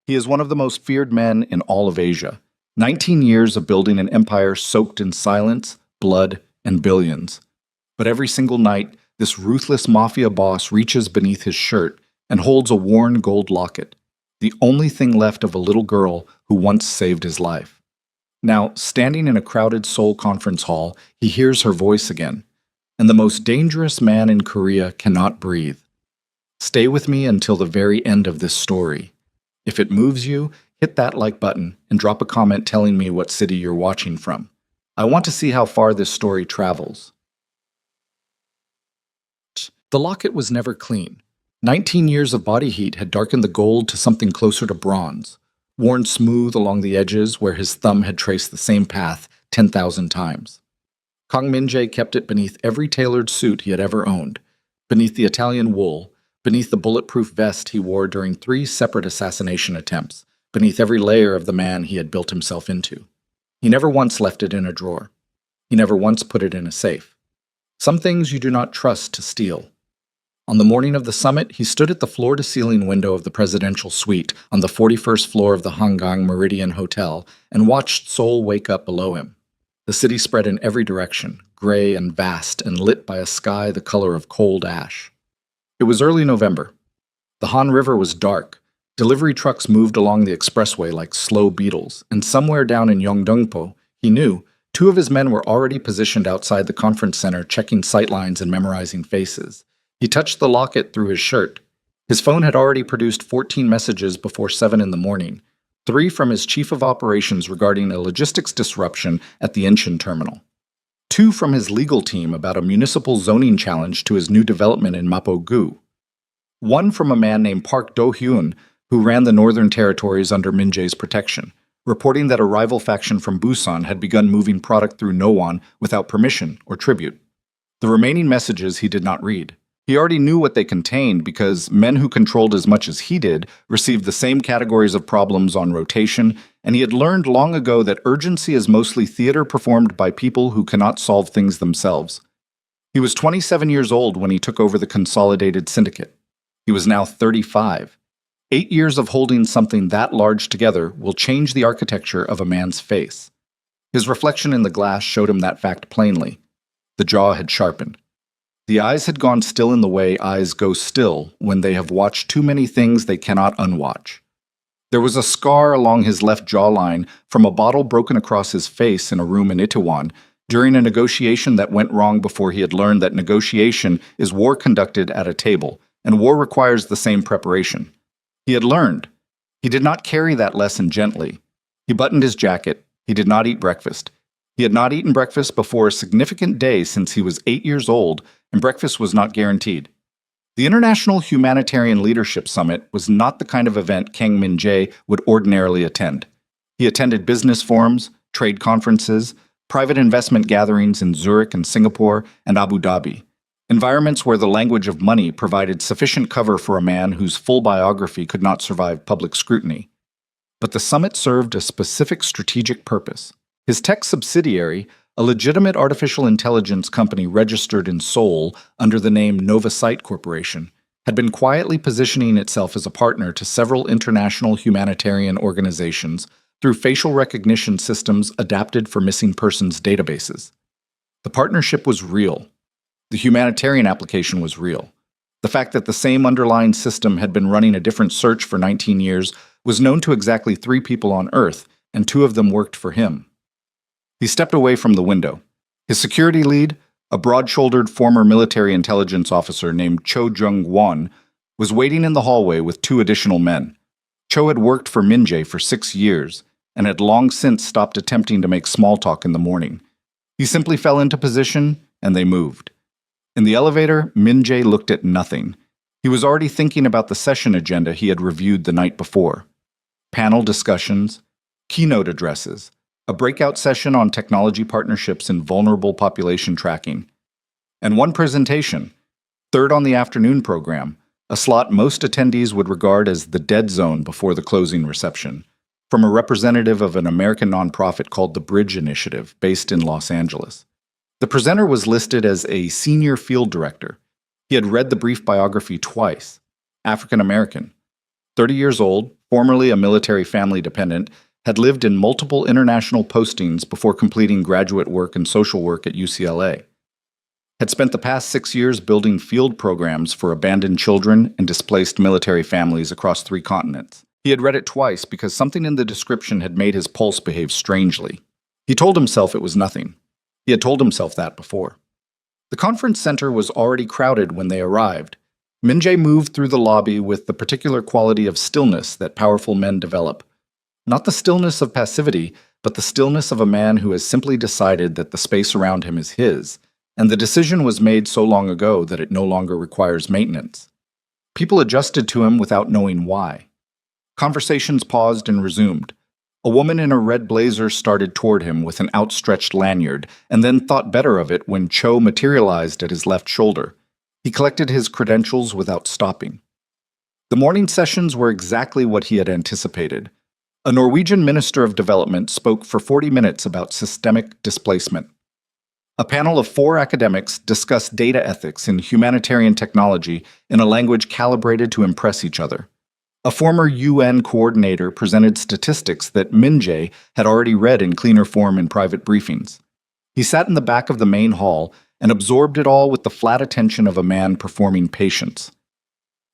He is one of the most feared men in all of Asia. 19 years of building an empire soaked in silence, blood, and billions. But every single night, this ruthless mafia boss reaches beneath his shirt and holds a worn gold locket, the only thing left of a little girl who once saved his life. Now, standing in a crowded Seoul conference hall, he hears her voice again. And the most dangerous man in Korea cannot breathe. Stay with me until the very end of this story. If it moves you, hit that like button and drop a comment telling me what city you're watching from. I want to see how far this story travels. The locket was never clean. 19 years of body heat had darkened the gold to something closer to bronze, worn smooth along the edges where his thumb had traced the same path 10,000 times. Kang Min-jae kept it beneath every tailored suit he had ever owned, beneath the Italian wool, beneath the bulletproof vest he wore during 3 separate assassination attempts, beneath every layer of the man he had built himself into. He never once left it in a drawer. He never once put it in a safe. Some things you do not trust to steal. On the morning of the summit, he stood at the floor-to-ceiling window of the presidential suite on the 41st floor of the Hangang Meridian Hotel and watched Seoul wake up below him. The city spread in every direction, gray and vast and lit by a sky the color of cold ash. It was early November. The Han River was dark. Delivery trucks moved along the expressway like slow beetles, and somewhere down in Yeongdeungpo, he knew, 2 of his men were already positioned outside the conference center checking sightlines and memorizing faces. He touched the locket through his shirt. His phone had already produced 14 messages before 7 in the morning. 3 from his chief of operations regarding a logistics disruption at the Incheon terminal. 2 from his legal team about a municipal zoning challenge to his new development in Mapo-gu. 1 from a man named Park Do-hyun, who ran the Northern Territories under Min-jae's protection, reporting that a rival faction from Busan had begun moving product through Nowon without permission or tribute. The remaining messages he did not read. He already knew what they contained because men who controlled as much as he did received the same categories of problems on rotation, and he had learned long ago that urgency is mostly theater performed by people who cannot solve things themselves. He was 27 years old when he took over the Consolidated Syndicate. He was now 35. 8 years of holding something that large together will change the architecture of a man's face. His reflection in the glass showed him that fact plainly. The jaw had sharpened. The eyes had gone still in the way eyes go still when they have watched too many things they cannot unwatch. There was a scar along his left jawline from a bottle broken across his face in a room in Itaewon during a negotiation that went wrong before he had learned that negotiation is war conducted at a table, and war requires the same preparation. He had learned. He did not carry that lesson gently. He buttoned his jacket. He did not eat breakfast. He had not eaten breakfast before a significant day since he was 8 years old, and breakfast was not guaranteed. The International Humanitarian Leadership Summit was not the kind of event Kang Min-jae would ordinarily attend. He attended business forums, trade conferences, private investment gatherings in Zurich and Singapore and Abu Dhabi, environments where the language of money provided sufficient cover for a man whose full biography could not survive public scrutiny. But the summit served a specific strategic purpose. His tech subsidiary, a legitimate artificial intelligence company registered in Seoul under the name Novasight Corporation, had been quietly positioning itself as a partner to several international humanitarian organizations through facial recognition systems adapted for missing persons databases. The partnership was real. The humanitarian application was real. The fact that the same underlying system had been running a different search for 19 years was known to exactly 3 people on Earth, and 2 of them worked for him. He stepped away from the window. His security lead, a broad-shouldered former military intelligence officer named Cho Jung-won, was waiting in the hallway with 2 additional men. Cho had worked for Min-jae for 6 years and had long since stopped attempting to make small talk in the morning. He simply fell into position, and they moved. In the elevator, Min-jae looked at nothing. He was already thinking about the session agenda he had reviewed the night before. Panel discussions, keynote addresses, a breakout session on technology partnerships in vulnerable population tracking, and 1 presentation, third on the afternoon program, a slot most attendees would regard as the dead zone before the closing reception, from a representative of an American nonprofit called the Bridge Initiative, based in Los Angeles. The presenter was listed as a senior field director. He had read the brief biography twice. African American. 30 years old, formerly a military family dependent, had lived in multiple international postings before completing graduate work and social work at UCLA. Had spent the past 6 years building field programs for abandoned children and displaced military families across 3 continents. He had read it twice because something in the description had made his pulse behave strangely. He told himself it was nothing. He had told himself that before. The conference center was already crowded when they arrived. Min-jae moved through the lobby with the particular quality of stillness that powerful men develop. Not the stillness of passivity, but the stillness of a man who has simply decided that the space around him is his, and the decision was made so long ago that it no longer requires maintenance. People adjusted to him without knowing why. Conversations paused and resumed. A woman in a red blazer started toward him with an outstretched lanyard, and then thought better of it when Cho materialized at his left shoulder. He collected his credentials without stopping. The morning sessions were exactly what he had anticipated. A Norwegian minister of development spoke for 40 minutes about systemic displacement. A panel of 4 academics discussed data ethics in humanitarian technology in a language calibrated to impress each other. A former UN coordinator presented statistics that Min-jae had already read in cleaner form in private briefings. He sat in the back of the main hall and absorbed it all with the flat attention of a man performing patience.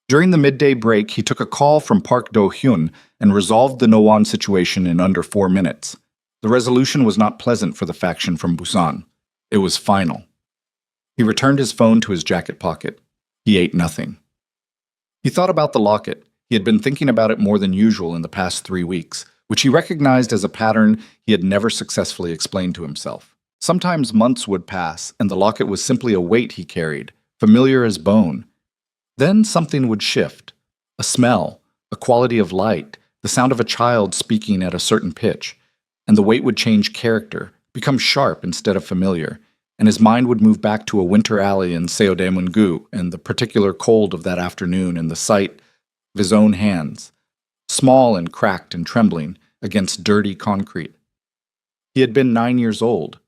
During the midday break, he took a call from Park Do-hyun and resolved the Nowon situation in under 4 minutes. The resolution was not pleasant for the faction from Busan. It was final. He returned his phone to his jacket pocket. He ate nothing. He thought about the locket. He had been thinking about it more than usual in the past 3 weeks, which he recognized as a pattern he had never successfully explained to himself. Sometimes months would pass, and the locket was simply a weight he carried, familiar as bone. Then something would shift. A smell, a quality of light, the sound of a child speaking at a certain pitch, and the weight would change character, become sharp instead of familiar, and his mind would move back to a winter alley in Seodaemun-gu and the particular cold of that afternoon and the sight of his own hands, small and cracked and trembling, against dirty concrete. He had been 9 years old.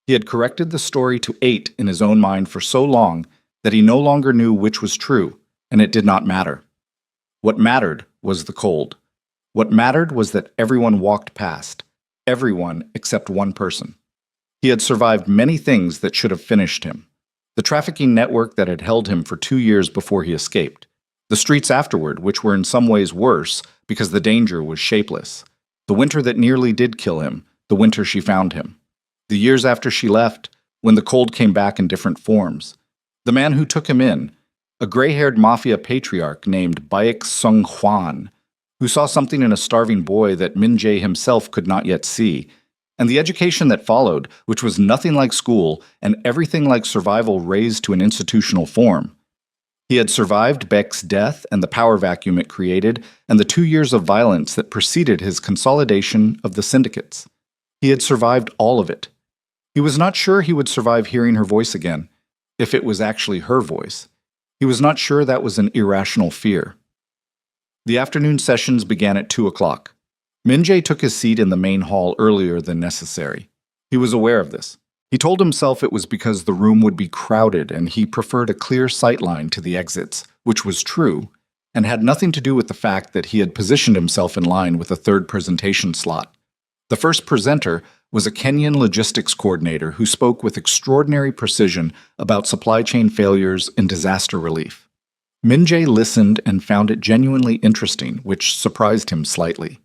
He had corrected the story to 8 in his own mind for so long that he no longer knew which was true, and it did not matter. What mattered was the cold. What mattered was that everyone walked past. Everyone except one person. He had survived many things that should have finished him. The trafficking network that had held him for 2 years before he escaped. The streets afterward, which were in some ways worse because the danger was shapeless. The winter that nearly did kill him, the winter she found him. The years after she left, when the cold came back in different forms. The man who took him in, a gray-haired Mafia patriarch named Baek Sung-hwan, who saw something in a starving boy that Min-jae himself could not yet see, and the education that followed, which was nothing like school and everything like survival raised to an institutional form. He had survived Baek's death and the power vacuum it created, and the 2 years of violence that preceded his consolidation of the syndicates. He had survived all of it. He was not sure he would survive hearing her voice again, if it was actually her voice. He was not sure that was an irrational fear. The afternoon sessions began at 2 o'clock. Min-jae took his seat in the main hall earlier than necessary. He was aware of this. He told himself it was because the room would be crowded and he preferred a clear sightline to the exits, which was true, and had nothing to do with the fact that he had positioned himself in line with a 3rd presentation slot. The first presenter was a Kenyan logistics coordinator who spoke with extraordinary precision about supply chain failures and disaster relief. Min-jae listened and found it genuinely interesting, which surprised him slightly.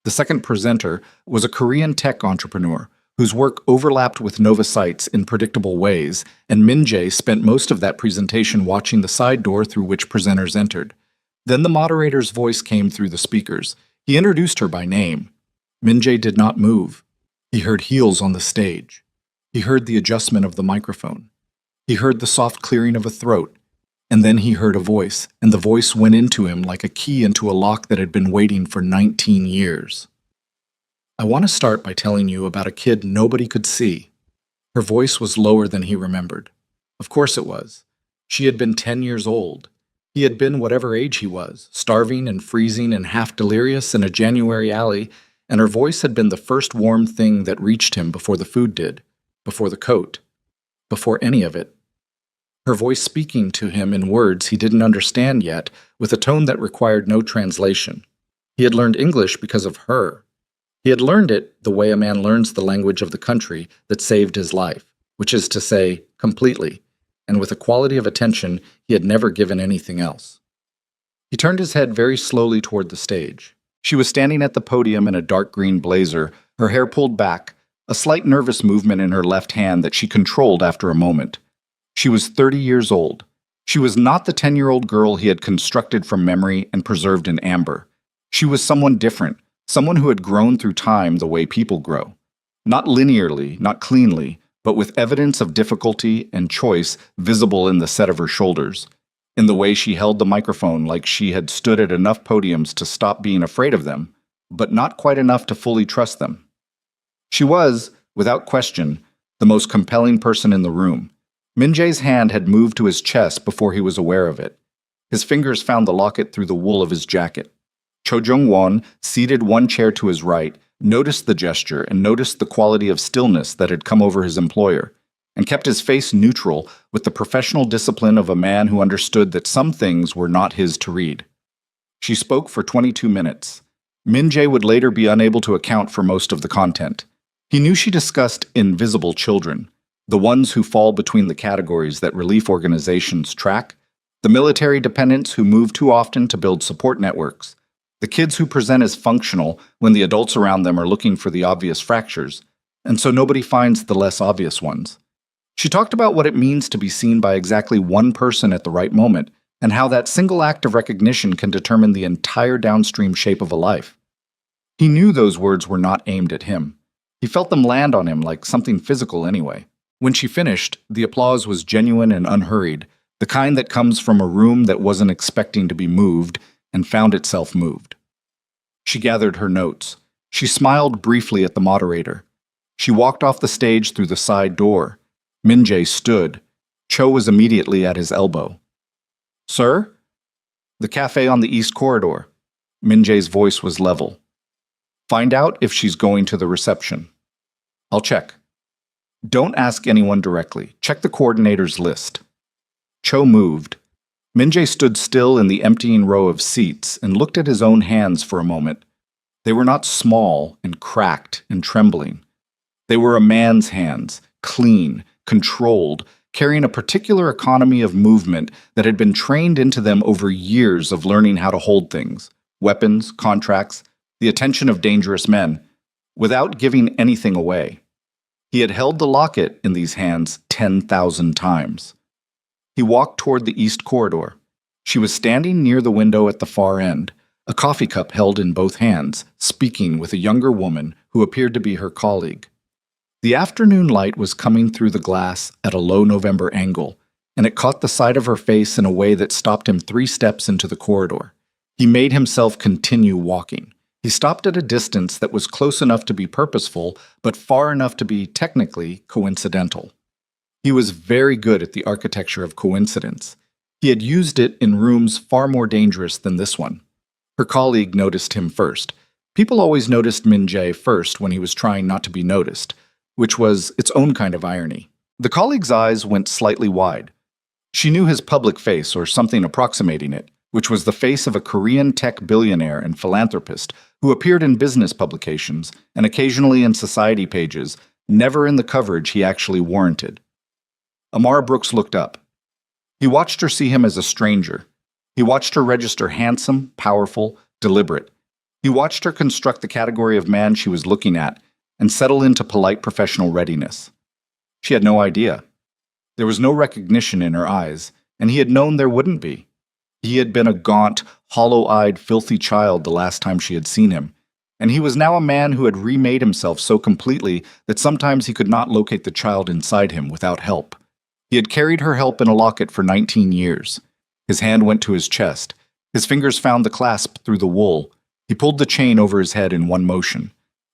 The second presenter was a Korean tech entrepreneur whose work overlapped with Nova Sites in predictable ways, and Min-jae spent most of that presentation watching the side door through which presenters entered. Then the moderator's voice came through the speakers. He introduced her by name. Min-jae did not move. He heard heels on the stage. He heard the adjustment of the microphone. He heard the soft clearing of a throat. And then he heard a voice, and the voice went into him like a key into a lock that had been waiting for 19 years. I want to start by telling you about a kid nobody could see. Her voice was lower than he remembered. Of course it was. She had been 10 years old. He had been whatever age he was, starving and freezing and half delirious in a January alley, and her voice had been the first warm thing that reached him before the food did, before the coat, before any of it. her voice speaking to him in words he didn't understand yet, with a tone that required no translation. He had learned English because of her. He had learned it the way a man learns the language of the country that saved his life, which is to say, completely, and with a quality of attention he had never given anything else. He turned his head very slowly toward the stage. She was standing at the podium in a dark green blazer, her hair pulled back, a slight nervous movement in her left hand that she controlled after a moment. She was 30 years old. She was not the 10-year-old girl he had constructed from memory and preserved in amber. She was someone different, someone who had grown through time the way people grow. Not linearly, not cleanly, but with evidence of difficulty and choice visible in the set of her shoulders, in the way she held the microphone like she had stood at enough podiums to stop being afraid of them, but not quite enough to fully trust them. She was, without question, the most compelling person in the room. Min-jae's hand had moved to his chest before he was aware of it. His fingers found the locket through the wool of his jacket. Cho Jung-won, seated one chair to his right, noticed the gesture and noticed the quality of stillness that had come over his employer, and kept his face neutral with the professional discipline of a man who understood that some things were not his to read. She spoke for 22 minutes. Min-jae would later be unable to account for most of the content. He knew she discussed invisible children, the ones who fall between the categories that relief organizations track, the military dependents who move too often to build support networks, the kids who present as functional when the adults around them are looking for the obvious fractures, and so nobody finds the less obvious ones. She talked about what it means to be seen by exactly one person at the right moment, and how that single act of recognition can determine the entire downstream shape of a life. He knew those words were not aimed at him. He felt them land on him like something physical anyway. When she finished, the applause was genuine and unhurried, the kind that comes from a room that wasn't expecting to be moved and found itself moved. She gathered her notes. She smiled briefly at the moderator. She walked off the stage through the side door. Min-jae stood. Cho was immediately at his elbow. "Sir?" "The cafe on the east corridor." Min-jae's voice was level. "Find out if she's going to the reception." "I'll check." "Don't ask anyone directly. Check the coordinator's list." Cho moved. Min-jae stood still in the emptying row of seats and looked at his own hands for a moment. They were not small and cracked and trembling. They were a man's hands, clean, controlled, carrying a particular economy of movement that had been trained into them over years of learning how to hold things, weapons, contracts, the attention of dangerous men, without giving anything away. He had held the locket in these hands 10,000 times. He walked toward the east corridor. She was standing near the window at the far end, a coffee cup held in both hands, speaking with a younger woman who appeared to be her colleague. The afternoon light was coming through the glass at a low November angle, and it caught the side of her face in a way that stopped him 3 steps into the corridor. He made himself continue walking. He stopped at a distance that was close enough to be purposeful, but far enough to be technically coincidental. He was very good at the architecture of coincidence. He had used it in rooms far more dangerous than this one. Her colleague noticed him first. People always noticed Min-jae first when he was trying not to be noticed, which was its own kind of irony. The colleague's eyes went slightly wide. She knew his public face, or something approximating it, which was the face of a Korean tech billionaire and philanthropist who appeared in business publications and occasionally in society pages, never in the coverage he actually warranted. Amara Brooks looked up. He watched her see him as a stranger. He watched her register handsome, powerful, deliberate. He watched her construct the category of man she was looking at and settle into polite professional readiness. She had no idea. There was no recognition in her eyes, and he had known there wouldn't be. He had been a gaunt, hollow-eyed, filthy child the last time she had seen him, and he was now a man who had remade himself so completely that sometimes he could not locate the child inside him without help. He had carried her help in a locket for 19 years. His hand went to his chest. His fingers found the clasp through the wool. He pulled the chain over his head in one motion.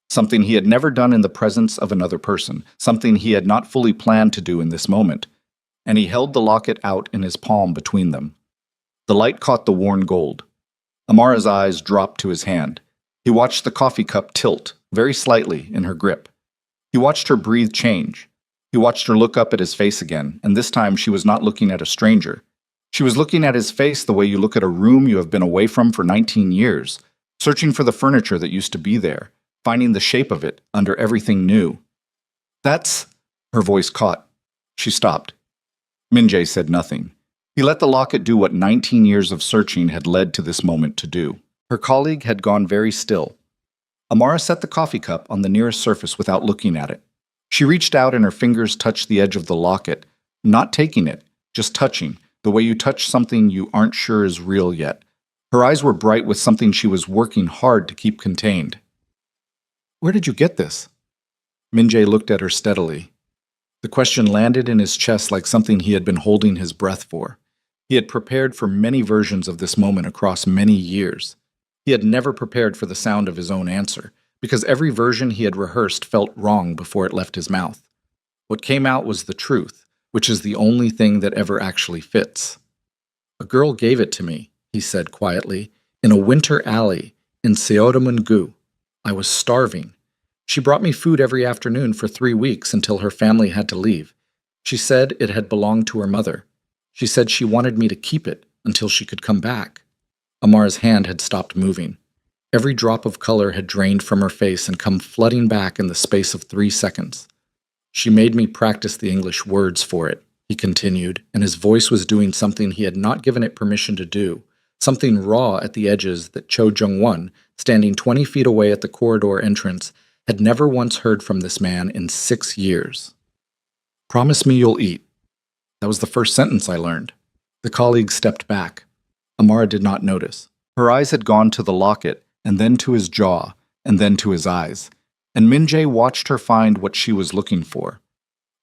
Something he had never done in the presence of another person, something he had not fully planned to do in this moment. And he held the locket out in his palm between them. The light caught the worn gold. Amara's eyes dropped to his hand. He watched the coffee cup tilt, very slightly, in her grip. He watched her breathe change. He watched her look up at his face again, and this time she was not looking at a stranger. She was looking at his face the way you look at a room you have been away from for 19 years, searching for the furniture that used to be there, finding the shape of it under everything new. That's... Her voice caught. She stopped. Min-jae said nothing. He let the locket do what 19 years of searching had led to this moment to do. Her colleague had gone very still. Amara set the coffee cup on the nearest surface without looking at it. She reached out and her fingers touched the edge of the locket, not taking it, just touching, the way you touch something you aren't sure is real yet. Her eyes were bright with something she was working hard to keep contained. "Where did you get this?" Min-jae looked at her steadily. The question landed in his chest like something he had been holding his breath for. He had prepared for many versions of this moment across many years. He had never prepared for the sound of his own answer, because every version he had rehearsed felt wrong before it left his mouth. What came out was the truth, which is the only thing that ever actually fits. "A girl gave it to me," he said quietly, "in a winter alley in Seodamun-gu. I was starving. She brought me food every afternoon for 3 weeks until her family had to leave. She said it had belonged to her mother. She said she wanted me to keep it until she could come back." Amara's hand had stopped moving. Every drop of color had drained from her face and come flooding back in the space of 3 seconds. "She made me practice the English words for it," he continued, and his voice was doing something he had not given it permission to do, something raw at the edges that Cho Jung-won, standing 20 feet away at the corridor entrance, had never once heard from this man in 6 years. "Promise me you'll eat." That was the first sentence I learned. The colleague stepped back. Amara did not notice. Her eyes had gone to the locket, and then to his jaw, and then to his eyes, and Min-jae watched her find what she was looking for.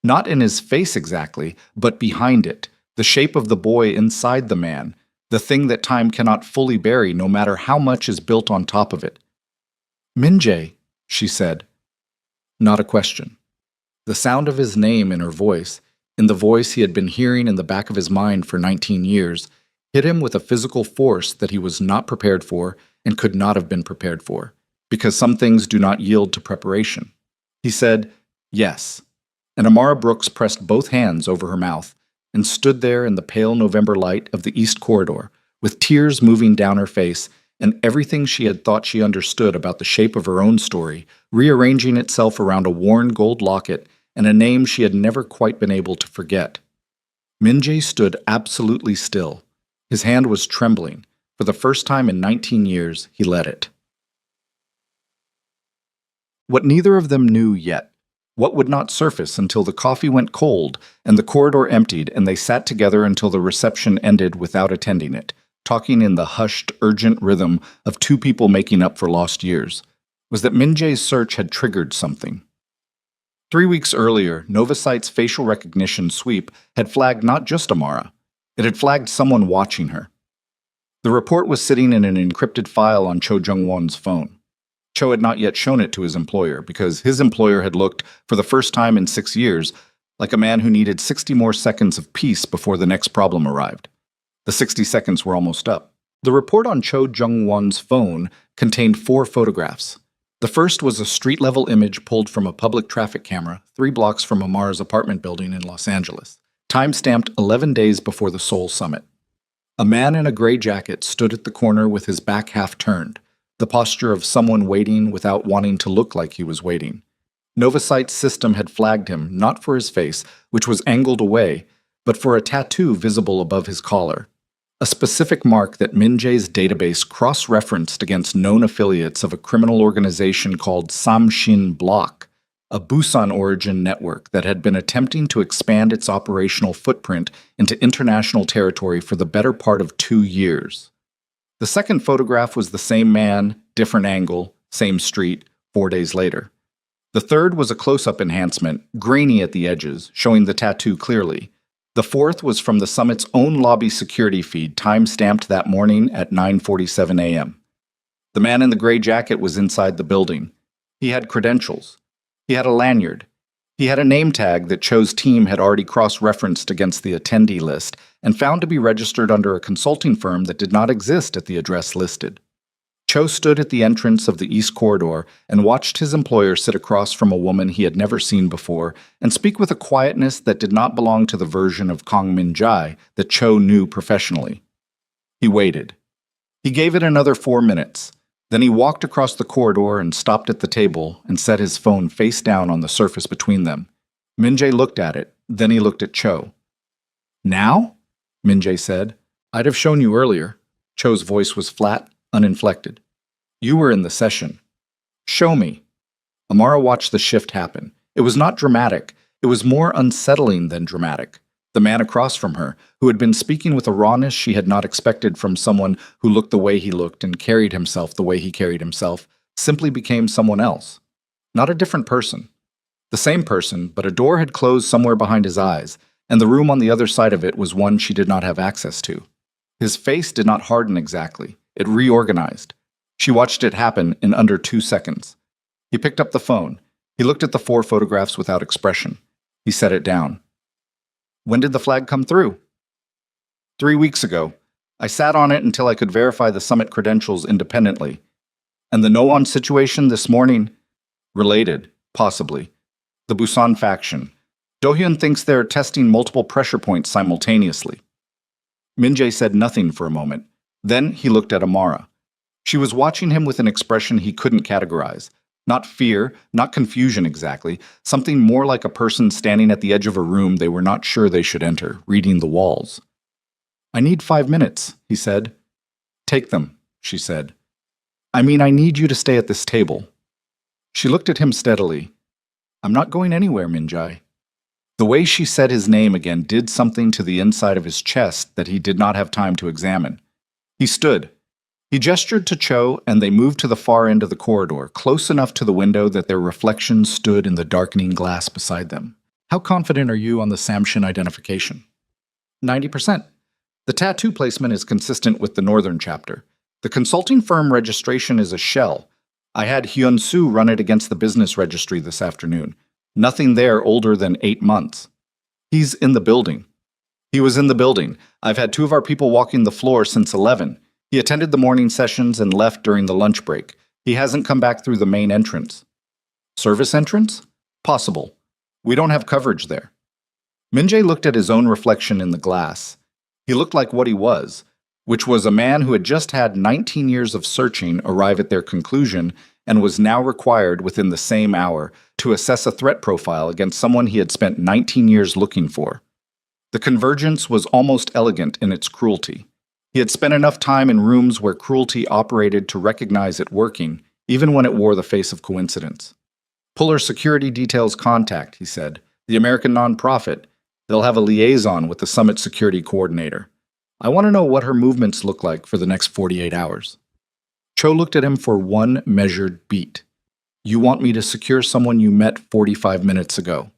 Not in his face exactly, but behind it, the shape of the boy inside the man, the thing that time cannot fully bury no matter how much is built on top of it. "Min-jae," she said. Not a question. The sound of his name in her voice, in the voice he had been hearing in the back of his mind for 19 years, hit him with a physical force that he was not prepared for and could not have been prepared for, because some things do not yield to preparation. He said, "Yes," and Amara Brooks pressed both hands over her mouth and stood there in the pale November light of the East Corridor, with tears moving down her face and everything she had thought she understood about the shape of her own story rearranging itself around a worn gold locket and a name she had never quite been able to forget. Min-jae stood absolutely still. His hand was trembling. For the first time in 19 years, he let it. What neither of them knew yet, what would not surface until the coffee went cold and the corridor emptied and they sat together until the reception ended without attending it, talking in the hushed, urgent rhythm of two people making up for lost years, was that Min-jae's search had triggered something. 3 weeks earlier, Novasite's facial recognition sweep had flagged not just Amara, it had flagged someone watching her. The report was sitting in an encrypted file on Cho Jung-won's phone. Cho had not yet shown it to his employer because his employer had looked, for the first time in 6 years, like a man who needed 60 more seconds of peace before the next problem arrived. The 60 seconds were almost up. The report on Cho Jung-won's phone contained 4 photographs. The first was a street-level image pulled from a public traffic camera 3 blocks from Amara's apartment building in Los Angeles, time-stamped 11 days before the Seoul summit. A man in a gray jacket stood at the corner with his back half turned, the posture of someone waiting without wanting to look like he was waiting. Novasite's system had flagged him not for his face, which was angled away, but for a tattoo visible above his collar. A specific mark that Min-jae's database cross-referenced against known affiliates of a criminal organization called Samshin Block, a Busan-origin network that had been attempting to expand its operational footprint into international territory for the better part of 2 years. The second photograph was the same man, different angle, same street, 4 days later. The third was a close-up enhancement, grainy at the edges, showing the tattoo clearly. The fourth was from the summit's own lobby security feed, time-stamped that morning at 9:47 a.m. The man in the gray jacket was inside the building. He had credentials. He had a lanyard. He had a name tag that Cho's team had already cross-referenced against the attendee list and found to be registered under a consulting firm that did not exist at the address listed. Cho stood at the entrance of the East Corridor and watched his employer sit across from a woman he had never seen before and speak with a quietness that did not belong to the version of Kang Min-jae that Cho knew professionally. He waited. He gave it another 4 minutes. Then he walked across the corridor and stopped at the table and set his phone face down on the surface between them. Min-jae looked at it. Then he looked at Cho. "Now?" Min-jae said. "I'd have shown you earlier." Cho's voice was flat, uninflected. "You were in the session." "Show me." Amara watched the shift happen. It was not dramatic. It was more unsettling than dramatic. The man across from her, who had been speaking with a rawness she had not expected from someone who looked the way he looked and carried himself the way he carried himself, simply became someone else. Not a different person. The same person, but a door had closed somewhere behind his eyes, and the room on the other side of it was one she did not have access to. His face did not harden exactly. It reorganized. She watched it happen in under 2 seconds. He picked up the phone. He looked at the 4 photographs without expression. He set it down. "When did the flag come through?" 3 weeks ago. I sat on it until I could verify the summit credentials independently. And the no-on situation this morning? Related, possibly. The Busan faction. Do-hyun thinks they're testing multiple pressure points simultaneously. Min-jae said nothing for a moment. Then he looked at Amara. She was watching him with an expression he couldn't categorize. Not fear, not confusion exactly, something more like a person standing at the edge of a room they were not sure they should enter, reading the walls. "I need 5 minutes," he said. "Take them," she said. "I mean, I need you to stay at this table." She looked at him steadily. "I'm not going anywhere, Min-jae." The way she said his name again did something to the inside of his chest that he did not have time to examine. He stood. He gestured to Cho, and they moved to the far end of the corridor, close enough to the window that their reflections stood in the darkening glass beside them. "How confident are you on the Samshin identification?" 90%. The tattoo placement is consistent with the northern chapter. The consulting firm registration is a shell. I had Hyun-soo run it against the business registry this afternoon. Nothing there older than 8 months. He's in the building. He was in the building. I've had 2 of our people walking the floor since 11. He attended the morning sessions and left during the lunch break. He hasn't come back through the main entrance. Service entrance? Possible. We don't have coverage there. Min-jae looked at his own reflection in the glass. He looked like what he was, which was a man who had just had 19 years of searching arrive at their conclusion and was now required within the same hour to assess a threat profile against someone he had spent 19 years looking for. The convergence was almost elegant in its cruelty. He had spent enough time in rooms where cruelty operated to recognize it working, even when it wore the face of coincidence. "Puller Security Details Contact," he said. "The American nonprofit. They'll have a liaison with the Summit Security Coordinator. I want to know what her movements look like for the next 48 hours. Cho looked at him for one measured beat. "You want me to secure someone you met 45 minutes ago?"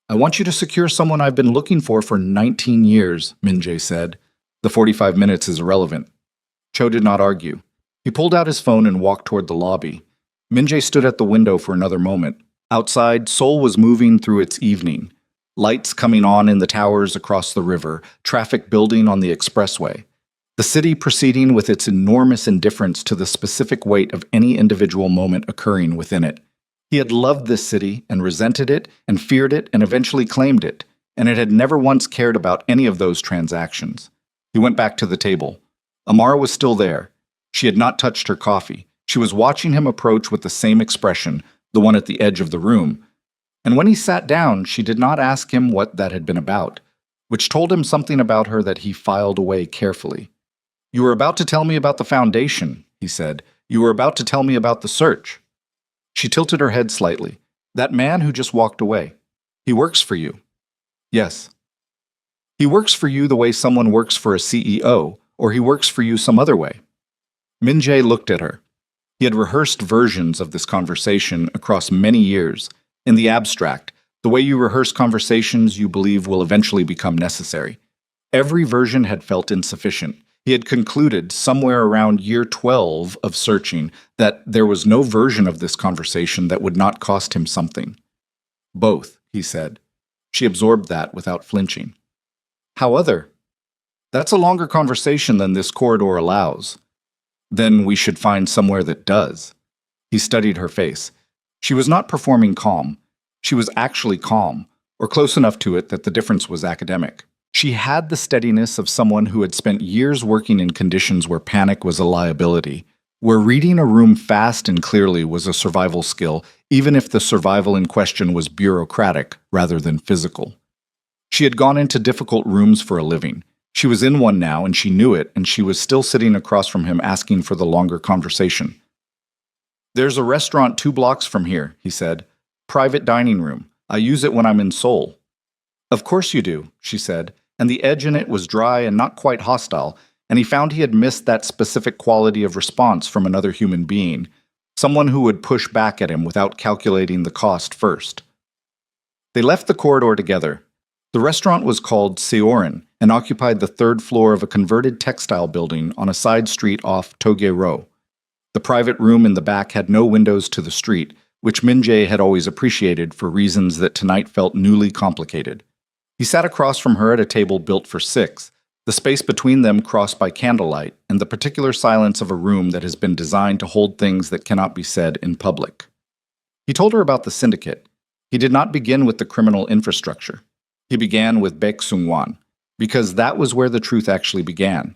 "I want you to secure someone I've been looking for 19 years, Min-jae said. "The 45 minutes is irrelevant." Cho did not argue. He pulled out his phone and walked toward the lobby. Min-jae stood at the window for another moment. Outside, Seoul was moving through its evening. Lights coming on in the towers across the river, traffic building on the expressway. The city proceeding with its enormous indifference to the specific weight of any individual moment occurring within it. He had loved this city and resented it and feared it and eventually claimed it, and it had never once cared about any of those transactions. He went back to the table. Amara was still there. She had not touched her coffee. She was watching him approach with the same expression, the one at the edge of the room. And when he sat down, she did not ask him what that had been about, which told him something about her that he filed away carefully. "You were about to tell me about the foundation," he said. "You were about to tell me about the search." She tilted her head slightly. "That man who just walked away. He works for you." "Yes." "He works for you the way someone works for a CEO, or he works for you some other way?" Min-jae looked at her. He had rehearsed versions of this conversation across many years. In the abstract, the way you rehearse conversations you believe will eventually become necessary. Every version had felt insufficient. He had concluded, somewhere around year 12 of searching, that there was no version of this conversation that would not cost him something. "Both," he said. She absorbed that without flinching. "How other?" "That's a longer conversation than this corridor allows." Then we should find somewhere that does. He studied her face. She was not performing calm. She was actually calm, or close enough to it that the difference was academic. She had the steadiness of someone who had spent years working in conditions where panic was a liability, where reading a room fast and clearly was a survival skill, even if the survival in question was bureaucratic rather than physical. She had gone into difficult rooms for a living. She was in one now, and she knew it, and she was still sitting across from him asking for the longer conversation. "There's a restaurant 2 blocks from here," he said. "Private dining room. I use it when I'm in Seoul." "Of course you do," she said, and the edge in it was dry and not quite hostile, and he found he had missed that specific quality of response from another human being, someone who would push back at him without calculating the cost first. They left the corridor together. The restaurant was called Seorin and occupied the 3rd floor of a converted textile building on a side street off Toge-ro. The private room in the back had no windows to the street, which Min-jae had always appreciated for reasons that tonight felt newly complicated. He sat across from her at a table built for 6, the space between them crossed by candlelight and the particular silence of a room that has been designed to hold things that cannot be said in public. He told her about the syndicate. He did not begin with the criminal infrastructure. He began with Baek Sung-wan, because that was where the truth actually began.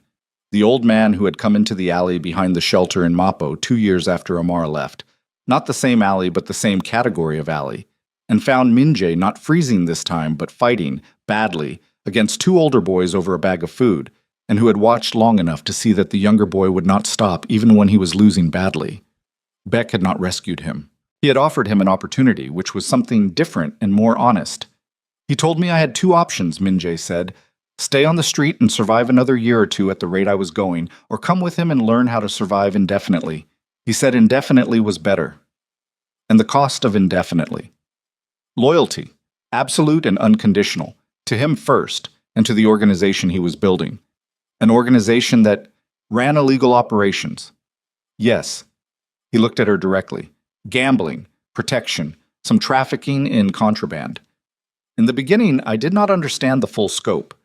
The old man who had come into the alley behind the shelter in Mapo 2 years after Amara left, not the same alley but the same category of alley, and found Min-jae not freezing this time but fighting, badly, against 2 older boys over a bag of food, and who had watched long enough to see that the younger boy would not stop even when he was losing badly. Baek had not rescued him. He had offered him an opportunity, which was something different and more honest. "He told me I had 2 options," Min-jae said. "Stay on the street and survive another year or 2 at the rate I was going, or come with him and learn how to survive indefinitely." He said indefinitely was better. And the cost of indefinitely. Loyalty, absolute and unconditional, to him first, and to the organization he was building. An organization that ran illegal operations. Yes. He looked at her directly. Gambling, protection, some trafficking in contraband. In the beginning, I did not understand the full scope.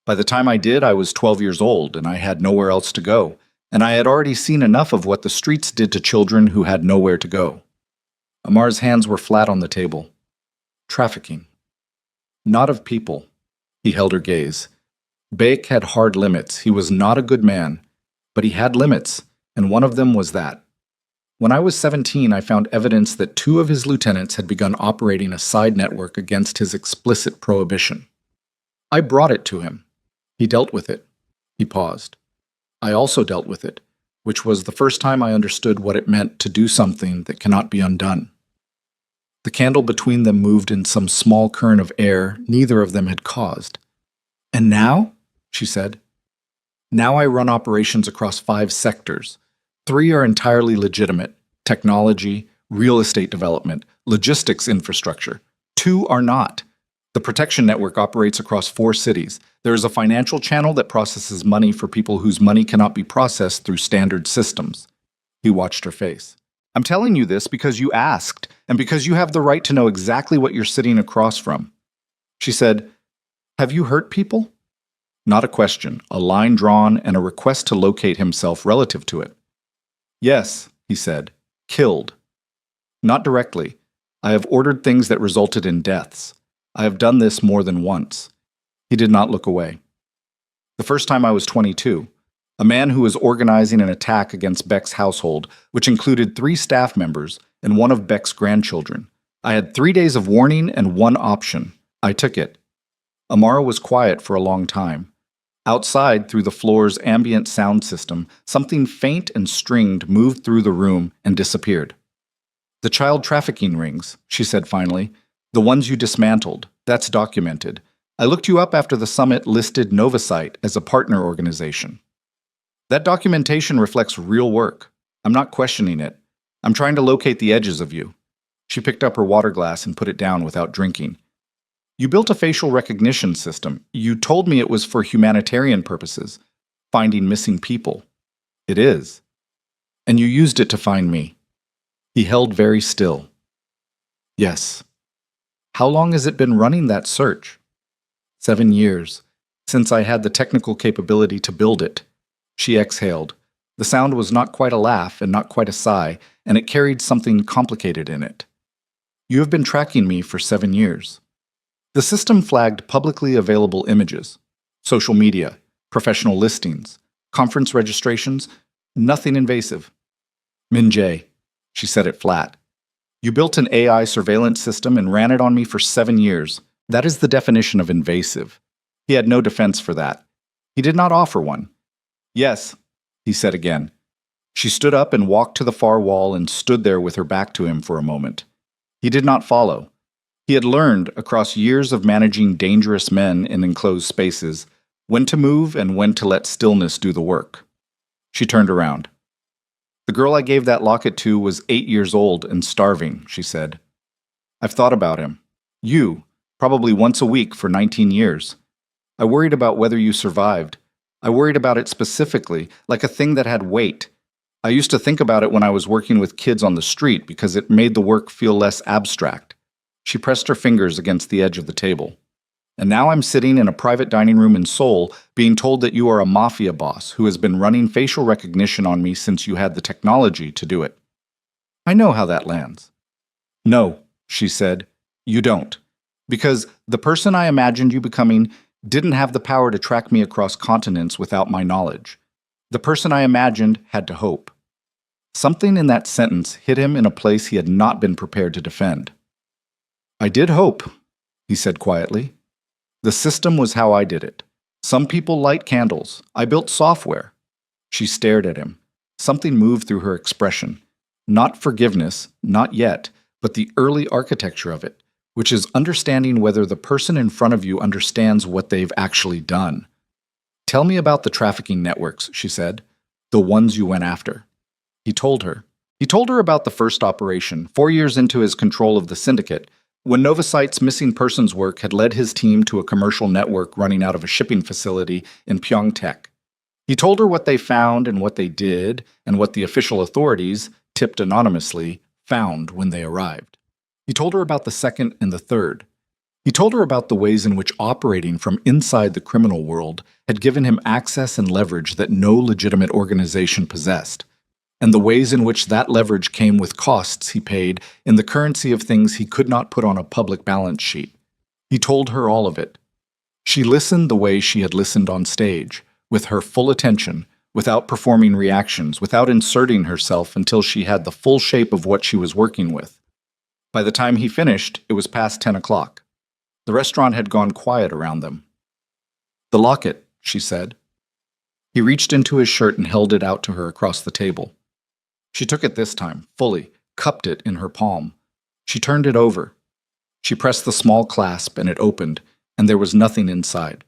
By the time I did, I was 12 years old, and I had nowhere else to go, and I had already seen enough of what the streets did to children who had nowhere to go. Amar's hands were flat on the table. Trafficking. Not of people. He held her gaze. Baek had hard limits. He was not a good man, but he had limits, and one of them was that. When I was 17, I found evidence that 2 of his lieutenants had begun operating a side network against his explicit prohibition. I brought it to him. He dealt with it. He paused. I also dealt with it, which was the first time I understood what it meant to do something that cannot be undone. The candle between them moved in some small current of air neither of them had caused. "And now?" she said. "Now I run operations across 5 sectors. 3 are entirely legitimate: technology, real estate development, logistics infrastructure. 2 are not. The protection network operates across 4 cities. There is a financial channel that processes money for people whose money cannot be processed through standard systems." He watched her face. "I'm telling you this because you asked, and because you have the right to know exactly what you're sitting across from." She said, "Have you hurt people?" Not a question, a line drawn, and a request to locate himself relative to it. "Yes," he said, "killed. Not directly. I have ordered things that resulted in deaths. I have done this more than once." He did not look away. "The first time I was 22. A man who was organizing an attack against Beck's household, which included 3 staff members and one of Beck's grandchildren. I had 3 days of warning and 1 option. I took it." Amara was quiet for a long time. Outside, through the floor's ambient sound system, something faint and stringed moved through the room and disappeared. "The child trafficking rings," she said finally. "The ones you dismantled. That's documented. I looked you up after the summit listed Novasite as a partner organization. That documentation reflects real work. I'm not questioning it. I'm trying to locate the edges of you." She picked up her water glass and put it down without drinking. "You built a facial recognition system. You told me it was for humanitarian purposes, finding missing people. It is. And you used it to find me." He held very still. "Yes." "How long has it been running that search?" 7 years, since I had the technical capability to build it." She exhaled. The sound was not quite a laugh and not quite a sigh, and it carried something complicated in it. You have been tracking me for 7 years. The system flagged publicly available images, social media, professional listings, conference registrations, nothing invasive. Min Jae, she said it flat. You built an AI surveillance system and ran it on me for 7 years. That is the definition of invasive. He had no defense for that. He did not offer one. Yes, he said again. She stood up and walked to the far wall and stood there with her back to him for a moment. He did not follow. He had learned, across years of managing dangerous men in enclosed spaces, when to move and when to let stillness do the work. She turned around. The girl I gave that locket to was 8 years old and starving, she said. I've thought about him. You, probably once a week for 19 years. I worried about whether you survived. I worried about it specifically, like a thing that had weight. I used to think about it when I was working with kids on the street because it made the work feel less abstract. She pressed her fingers against the edge of the table. And now I'm sitting in a private dining room in Seoul being told that you are a Mafia boss who has been running facial recognition on me since you had the technology to do it. I know how that lands. No, she said, you don't. Because the person I imagined you becoming didn't have the power to track me across continents without my knowledge. The person I imagined had to hope. Something in that sentence hit him in a place he had not been prepared to defend. I did hope, he said quietly. The system was how I did it. Some people light candles. I built software. She stared at him. Something moved through her expression. Not forgiveness, not yet, but the early architecture of it, which is understanding whether the person in front of you understands what they've actually done. Tell me about the trafficking networks, she said, the ones you went after. He told her. He told her about the first operation, 4 years into his control of the syndicate, when Novasite's missing persons work had led his team to a commercial network running out of a shipping facility in Pyeongtaek. He told her what they found and what they did, and what the official authorities, tipped anonymously, found when they arrived. He told her about the second and the third. He told her about the ways in which operating from inside the criminal world had given him access and leverage that no legitimate organization possessed, and the ways in which that leverage came with costs he paid in the currency of things he could not put on a public balance sheet. He told her all of it. She listened the way she had listened on stage, with her full attention, without performing reactions, without inserting herself until she had the full shape of what she was working with. By the time he finished, it was past 10 o'clock. The restaurant had gone quiet around them. The locket, she said. He reached into his shirt and held it out to her across the table. She took it this time, fully, cupped it in her palm. She turned it over. She pressed the small clasp and it opened, and there was nothing inside.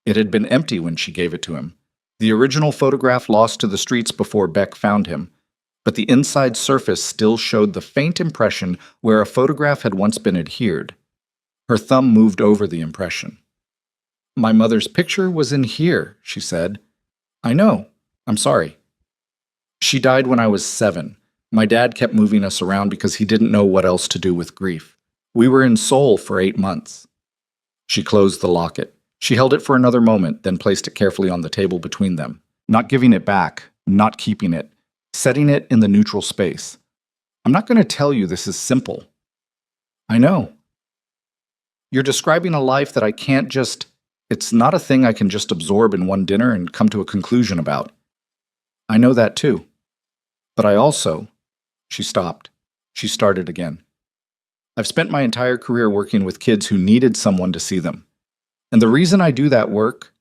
It had been empty when she gave it to him. The original photograph lost to the streets before Beck found him, but the inside surface still showed the faint impression where a photograph had once been adhered. Her thumb moved over the impression. My mother's picture was in here, she said. I know. I'm sorry. She died when I was 7. My dad kept moving us around because he didn't know what else to do with grief. We were in Seoul for 8 months. She closed the locket. She held it for another moment, then placed it carefully on the table between them, not giving it back, not keeping it, setting it in the neutral space. I'm not going to tell you this is simple. I know. You're describing a life that I can't just... It's not a thing I can just absorb in one dinner and come to a conclusion about. I know that too. But I also... She stopped. She started again. I've spent my entire career working with kids who needed someone to see them. And the reason I do that work,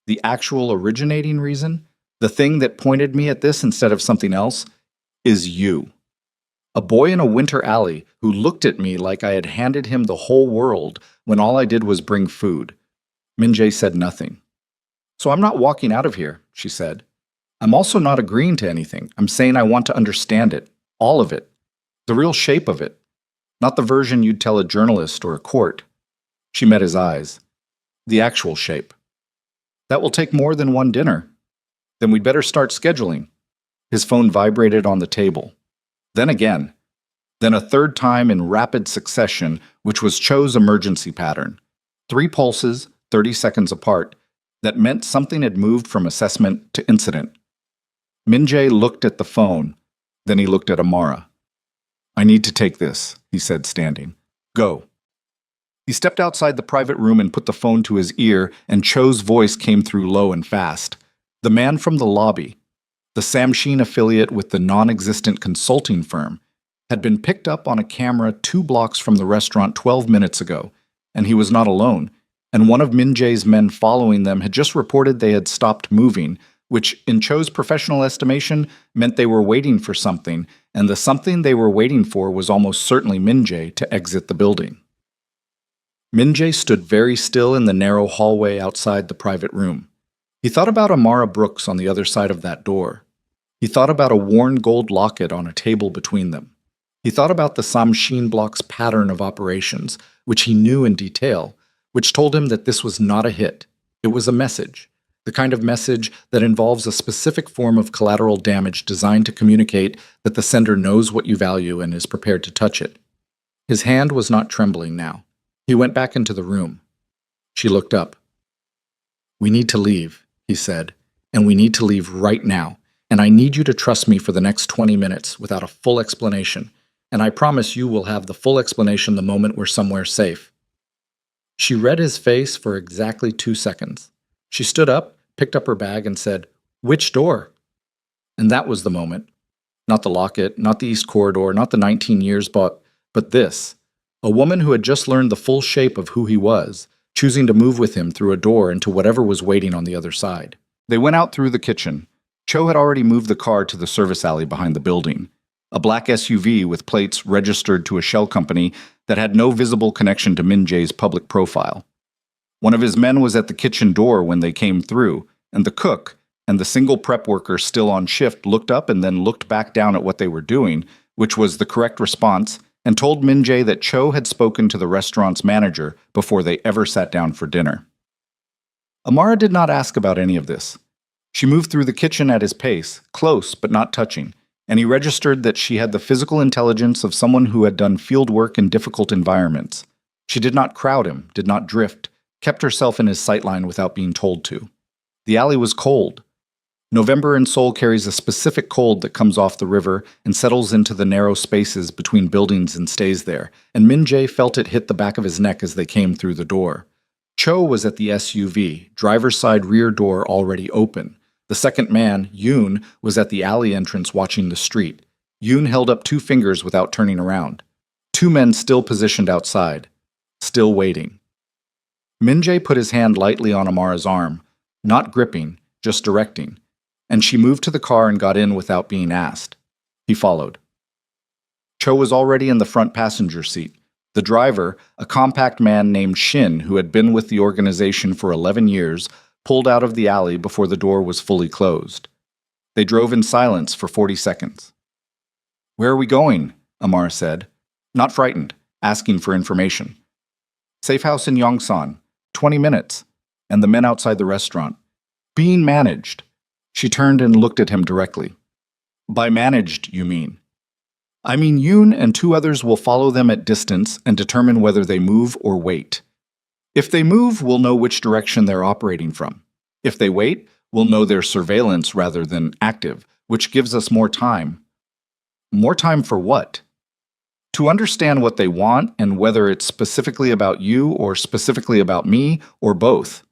the actual originating reason, the thing that pointed me at this instead of something else, is you. A boy in a winter alley who looked at me like I had handed him the whole world when all I did was bring food. Min Jae said nothing. So I'm not walking out of here, she said. I'm also not agreeing to anything. I'm saying I want to understand it, all of it, the real shape of it, not the version you'd tell a journalist or a court. She met his eyes. The actual shape. That will take more than one dinner. Then we'd better start scheduling. His phone vibrated on the table. Then again. Then a third time in rapid succession, which was Cho's emergency pattern. 3 pulses, 30 seconds apart, that meant something had moved from assessment to incident. Min-jae looked at the phone, then he looked at Amara. "I need to take this," he said, standing. "Go." He stepped outside the private room and put the phone to his ear, and Cho's voice came through low and fast. The man from the lobby, the Samshin affiliate with the non-existent consulting firm, had been picked up on a camera 2 blocks from the restaurant 12 minutes ago, and he was not alone, and one of Min-jae's men following them had just reported they had stopped moving, which, in Cho's professional estimation, meant they were waiting for something, and the something they were waiting for was almost certainly Min-jae to exit the building. Min-jae stood very still in the narrow hallway outside the private room. He thought about Amara Brooks on the other side of that door. He thought about a worn gold locket on a table between them. He thought about the Samshin block's pattern of operations, which he knew in detail, which told him that this was not a hit. It was a message, the kind of message that involves a specific form of collateral damage designed to communicate that the sender knows what you value and is prepared to touch it. His hand was not trembling now. He went back into the room. She looked up. "We need to leave," he said, "and we need to leave right now, and I need you to trust me for the next 20 minutes without a full explanation, and I promise you will have the full explanation the moment we're somewhere safe." She read his face for exactly 2 seconds. She stood up, picked up her bag, and said, "Which door?" And that was the moment. Not the locket, not the East Corridor, not the 19 years, but this. A woman who had just learned the full shape of who he was, choosing to move with him through a door into whatever was waiting on the other side. They went out through the kitchen. Cho had already moved the car to the service alley behind the building. A black SUV with plates registered to a shell company that had no visible connection to Min-jae's public profile. One of his men was at the kitchen door when they came through, and the cook and the single prep worker still on shift looked up and then looked back down at what they were doing, which was the correct response, and told Min-jae that Cho had spoken to the restaurant's manager before they ever sat down for dinner. Amara did not ask about any of this. She moved through the kitchen at his pace, close but not touching, and he registered that she had the physical intelligence of someone who had done field work in difficult environments. She did not crowd him, did not drift, kept herself in his sightline without being told to. The alley was cold. November in Seoul carries a specific cold that comes off the river and settles into the narrow spaces between buildings and stays there, and Min-jae felt it hit the back of his neck as they came through the door. Cho was at the SUV, driver's side rear door already open. The second man, Yoon, was at the alley entrance watching the street. Yoon held up 2 fingers without turning around. 2 men still positioned outside, still waiting. Min-jae put his hand lightly on Amara's arm, not gripping, just directing, and she moved to the car and got in without being asked. He followed. Cho was already in the front passenger seat. The driver, a compact man named Shin who had been with the organization for 11 years, pulled out of the alley before the door was fully closed. They drove in silence for 40 seconds. "Where are we going?" Amara said, not frightened, asking for information. "Safe house in Yongsan, 20 minutes, and the men outside the restaurant. Being managed." She turned and looked at him directly. "By managed, you mean?" "I mean Yoon and 2 others will follow them at distance and determine whether they move or wait. If they move, we'll know which direction they're operating from. If they wait, we'll know they're surveillance rather than active, which gives us more time." "More time for what?" "To understand what they want and whether it's specifically about you or specifically about me or both."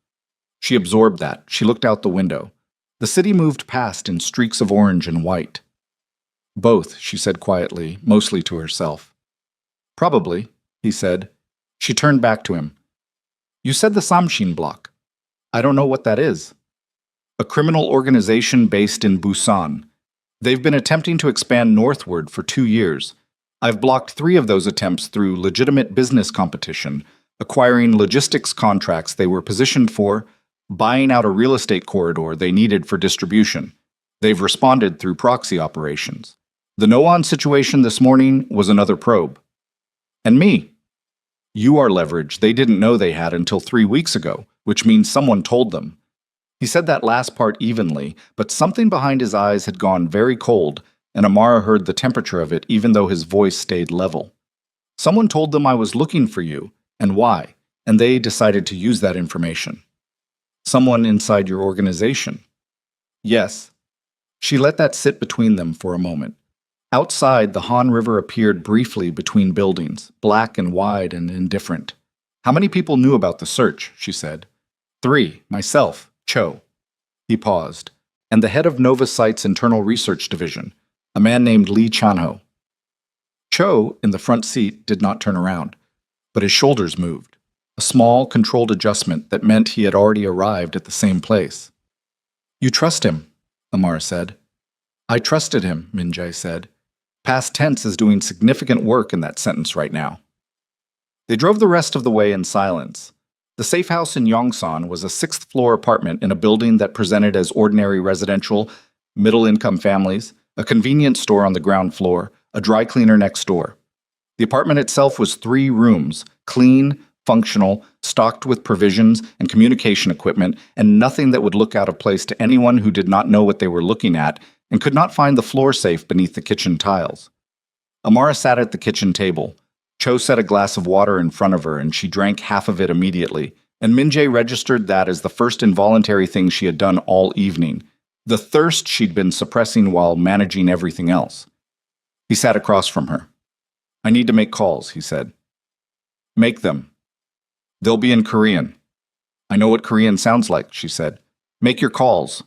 She absorbed that. She looked out the window. The city moved past in streaks of orange and white. "Both," she said quietly, mostly to herself. "Probably," he said. She turned back to him. "You said the Samshin block. I don't know what that is." "A criminal organization based in Busan. They've been attempting to expand northward for 2 years. I've blocked 3 of those attempts through legitimate business competition, acquiring logistics contracts they were positioned for, buying out a real estate corridor they needed for distribution. They've responded through proxy operations. The No-On situation this morning was another probe. And me. You are leverage they didn't know they had until 3 weeks ago, which means someone told them." He said that last part evenly, but something behind his eyes had gone very cold, and Amara heard the temperature of it even though his voice stayed level. "Someone told them I was looking for you, and why, and they decided to use that information." "Someone inside your organization?" "Yes." She let that sit between them for a moment. Outside, the Han River appeared briefly between buildings, black and wide and indifferent. How many people knew about the search? She said. 3, myself, Cho. He paused. And the head of Nova Site's internal research division, a man named Lee Chanho. Cho, in the front seat, did not turn around, but his shoulders moved, a small, controlled adjustment that meant he had already arrived at the same place. You trust him, Amara said. I trusted him, Min-jae said. Past tense is doing significant work in that sentence right now. They drove the rest of the way in silence. The safe house in Yongsan was a 6th-floor apartment in a building that presented as ordinary residential, middle-income families, a convenience store on the ground floor, a dry cleaner next door. The apartment itself was 3 rooms, clean, functional, stocked with provisions and communication equipment, and nothing that would look out of place to anyone who did not know what they were looking at and could not find the floor safe beneath the kitchen tiles. Amara sat at the kitchen table. Cho set a glass of water in front of her, and she drank half of it immediately, and Min-jae registered that as the first involuntary thing she had done all evening, the thirst she'd been suppressing while managing everything else. He sat across from her. I need to make calls, he said. Make them. They'll be in Korean. I know what Korean sounds like, she said. Make your calls.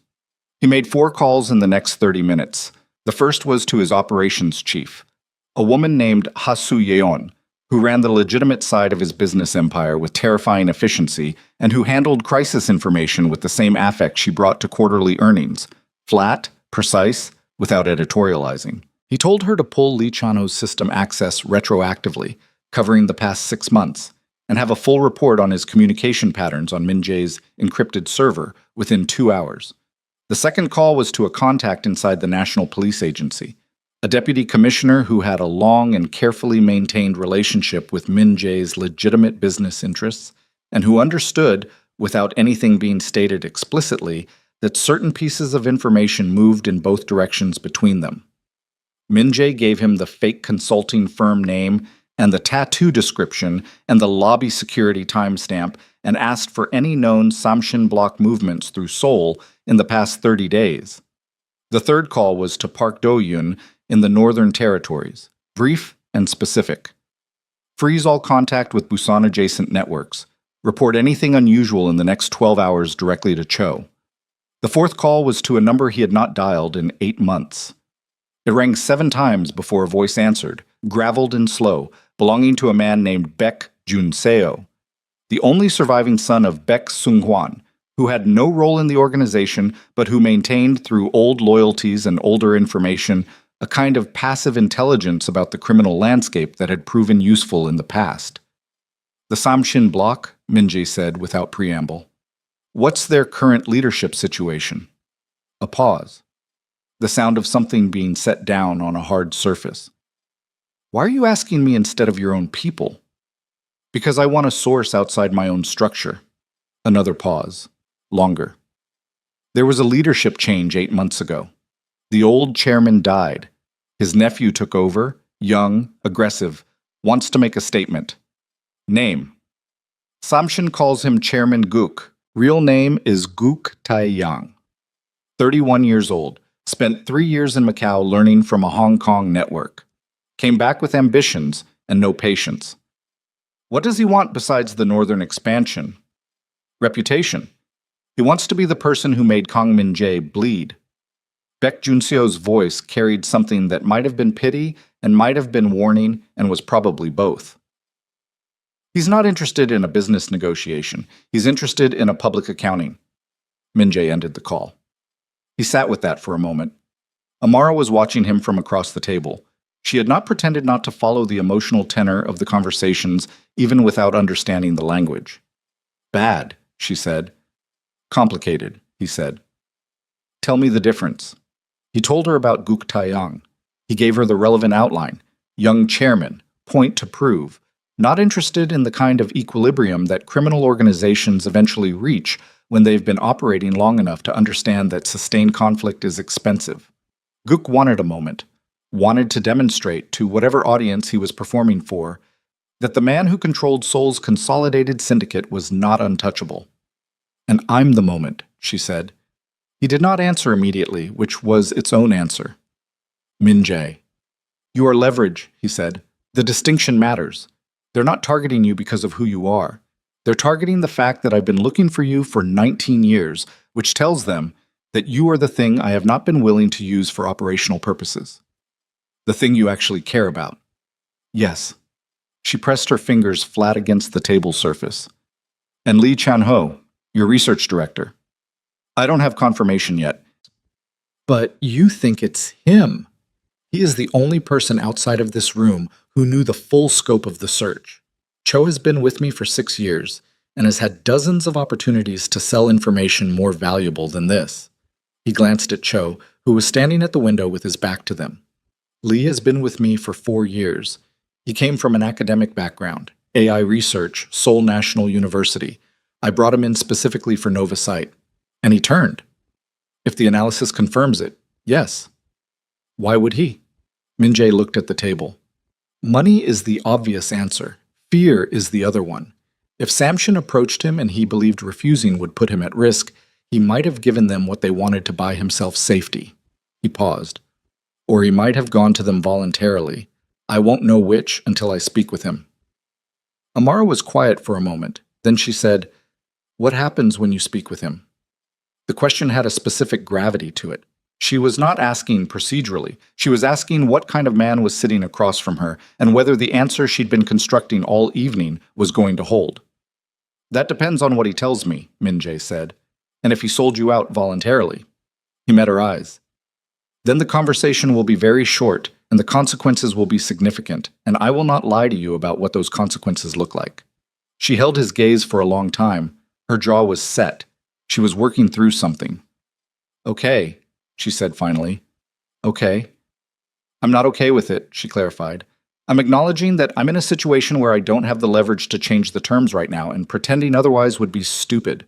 He made 4 calls in the next 30 minutes. The first was to his operations chief, a woman named Ha-soo Yeon, who ran the legitimate side of his business empire with terrifying efficiency and who handled crisis information with the same affect she brought to quarterly earnings, flat, precise, without editorializing. He told her to pull Lee Chanho's system access retroactively, covering the past 6 months, and have a full report on his communication patterns on Min-jae's encrypted server within 2 hours. The second call was to a contact inside the National Police Agency, a deputy commissioner who had a long and carefully maintained relationship with Min-jae's legitimate business interests and who understood, without anything being stated explicitly, that certain pieces of information moved in both directions between them. Min-jae gave him the fake consulting firm name and the tattoo description and the lobby security timestamp and asked for any known Samshin block movements through Seoul in the past 30 days. The third call was to Park Do-yoon in the Northern Territories, brief and specific. Freeze all contact with Busan-adjacent networks. Report anything unusual in the next 12 hours directly to Cho. The fourth call was to a number he had not dialed in 8 months. It rang 7 times before a voice answered, graveled and slow, belonging to a man named Baek Jun-seo, the only surviving son of Baek Sung-hwan, who had no role in the organization but who maintained through old loyalties and older information a kind of passive intelligence about the criminal landscape that had proven useful in the past. The Samshin bloc, Min-jae said without preamble. What's their current leadership situation? A pause. The sound of something being set down on a hard surface. Why are you asking me instead of your own people? Because I want a source outside my own structure. Another pause. Longer. There was a leadership change 8 months ago. The old chairman died. His nephew took over, young, aggressive, wants to make a statement. Name. Samshin calls him Chairman Guk. Real name is Guk Tae-yang. 31 years old. Spent 3 years in Macau learning from a Hong Kong network. Came back with ambitions and no patience. What does he want besides the northern expansion? Reputation. He wants to be the person who made Kang Min-jae bleed. Baek Jun-seo's voice carried something that might have been pity and might have been warning and was probably both. He's not interested in a business negotiation. He's interested in a public accounting. Min-jae ended the call. He sat with that for a moment. Amara was watching him from across the table. She had not pretended not to follow the emotional tenor of the conversations, even without understanding the language. Bad, she said. Complicated, he said. Tell me the difference. He told her about Guk Tae-yang. He gave her the relevant outline. Young chairman, point to prove. Not interested in the kind of equilibrium that criminal organizations eventually reach when they've been operating long enough to understand that sustained conflict is expensive. Guk wanted a moment, wanted to demonstrate to whatever audience he was performing for that the man who controlled Seoul's consolidated syndicate was not untouchable. And I'm the moment, she said. He did not answer immediately, which was its own answer. Min Jae. You are leverage, he said. The distinction matters. They're not targeting you because of who you are. They're targeting the fact that I've been looking for you for 19 years, which tells them that you are the thing I have not been willing to use for operational purposes. The thing you actually care about. Yes. She pressed her fingers flat against the table surface. And Lee Chan-ho, your research director. I don't have confirmation yet. But you think it's him. He is the only person outside of this room who knew the full scope of the search. Cho has been with me for 6 years and has had dozens of opportunities to sell information more valuable than this. He glanced at Cho, who was standing at the window with his back to them. Lee has been with me for 4 years. He came from an academic background, AI research, Seoul National University. I brought him in specifically for Nova Site. And he turned. If the analysis confirms it, yes. Why would he? Min Jae looked at the table. Money is the obvious answer. Fear is the other one. If Samshin approached him and he believed refusing would put him at risk, he might have given them what they wanted to buy himself safety. He paused. Or he might have gone to them voluntarily. I won't know which until I speak with him. Amara was quiet for a moment. Then she said, What happens when you speak with him? The question had a specific gravity to it. She was not asking procedurally. She was asking what kind of man was sitting across from her and whether the answer she'd been constructing all evening was going to hold. That depends on what he tells me, Min Jae said, and if he sold you out voluntarily. He met her eyes. Then the conversation will be very short and the consequences will be significant, and I will not lie to you about what those consequences look like. She held his gaze for a long time. Her jaw was set. She was working through something. Okay, she said finally. Okay. I'm not okay with it, she clarified. I'm acknowledging that I'm in a situation where I don't have the leverage to change the terms right now, and pretending otherwise would be stupid.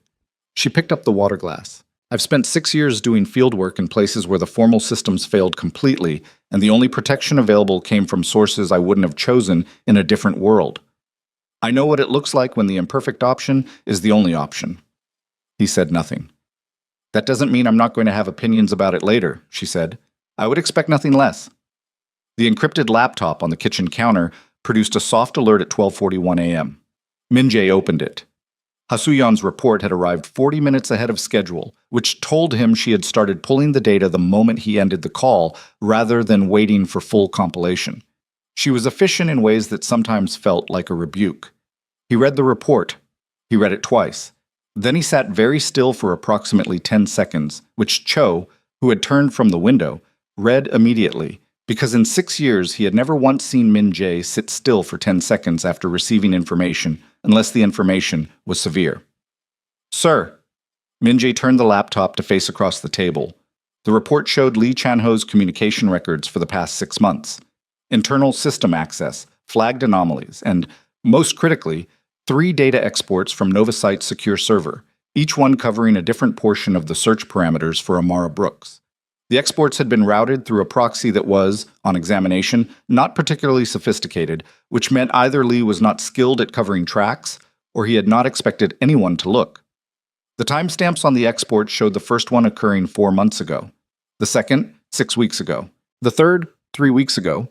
She picked up the water glass. I've spent 6 years doing field work in places where the formal systems failed completely, and the only protection available came from sources I wouldn't have chosen in a different world. I know what it looks like when the imperfect option is the only option. He said nothing. That doesn't mean I'm not going to have opinions about it later, she said. I would expect nothing less. The encrypted laptop on the kitchen counter produced a soft alert at 12:41 a.m. Min Jae opened it. Hasuyeon's report had arrived 40 minutes ahead of schedule, which told him she had started pulling the data the moment he ended the call, rather than waiting for full compilation. She was efficient in ways that sometimes felt like a rebuke. He read the report. He read it twice. Then he sat very still for approximately 10 seconds, which Cho, who had turned from the window, read immediately, because in 6 years he had never once seen Min Jae sit still for 10 seconds after receiving information, unless the information was severe. Sir. Min Jae turned the laptop to face across the table. The report showed Lee Chan-ho's communication records for the past 6 months, internal system access, flagged anomalies, and, most critically, 3 data exports from Nova Site's secure server, each one covering a different portion of the search parameters for Amara Brooks. The exports had been routed through a proxy that was, on examination, not particularly sophisticated, which meant either Lee was not skilled at covering tracks, or he had not expected anyone to look. The timestamps on the export showed the first one occurring 4 months ago, the second, 6 weeks ago, the third, 3 weeks ago.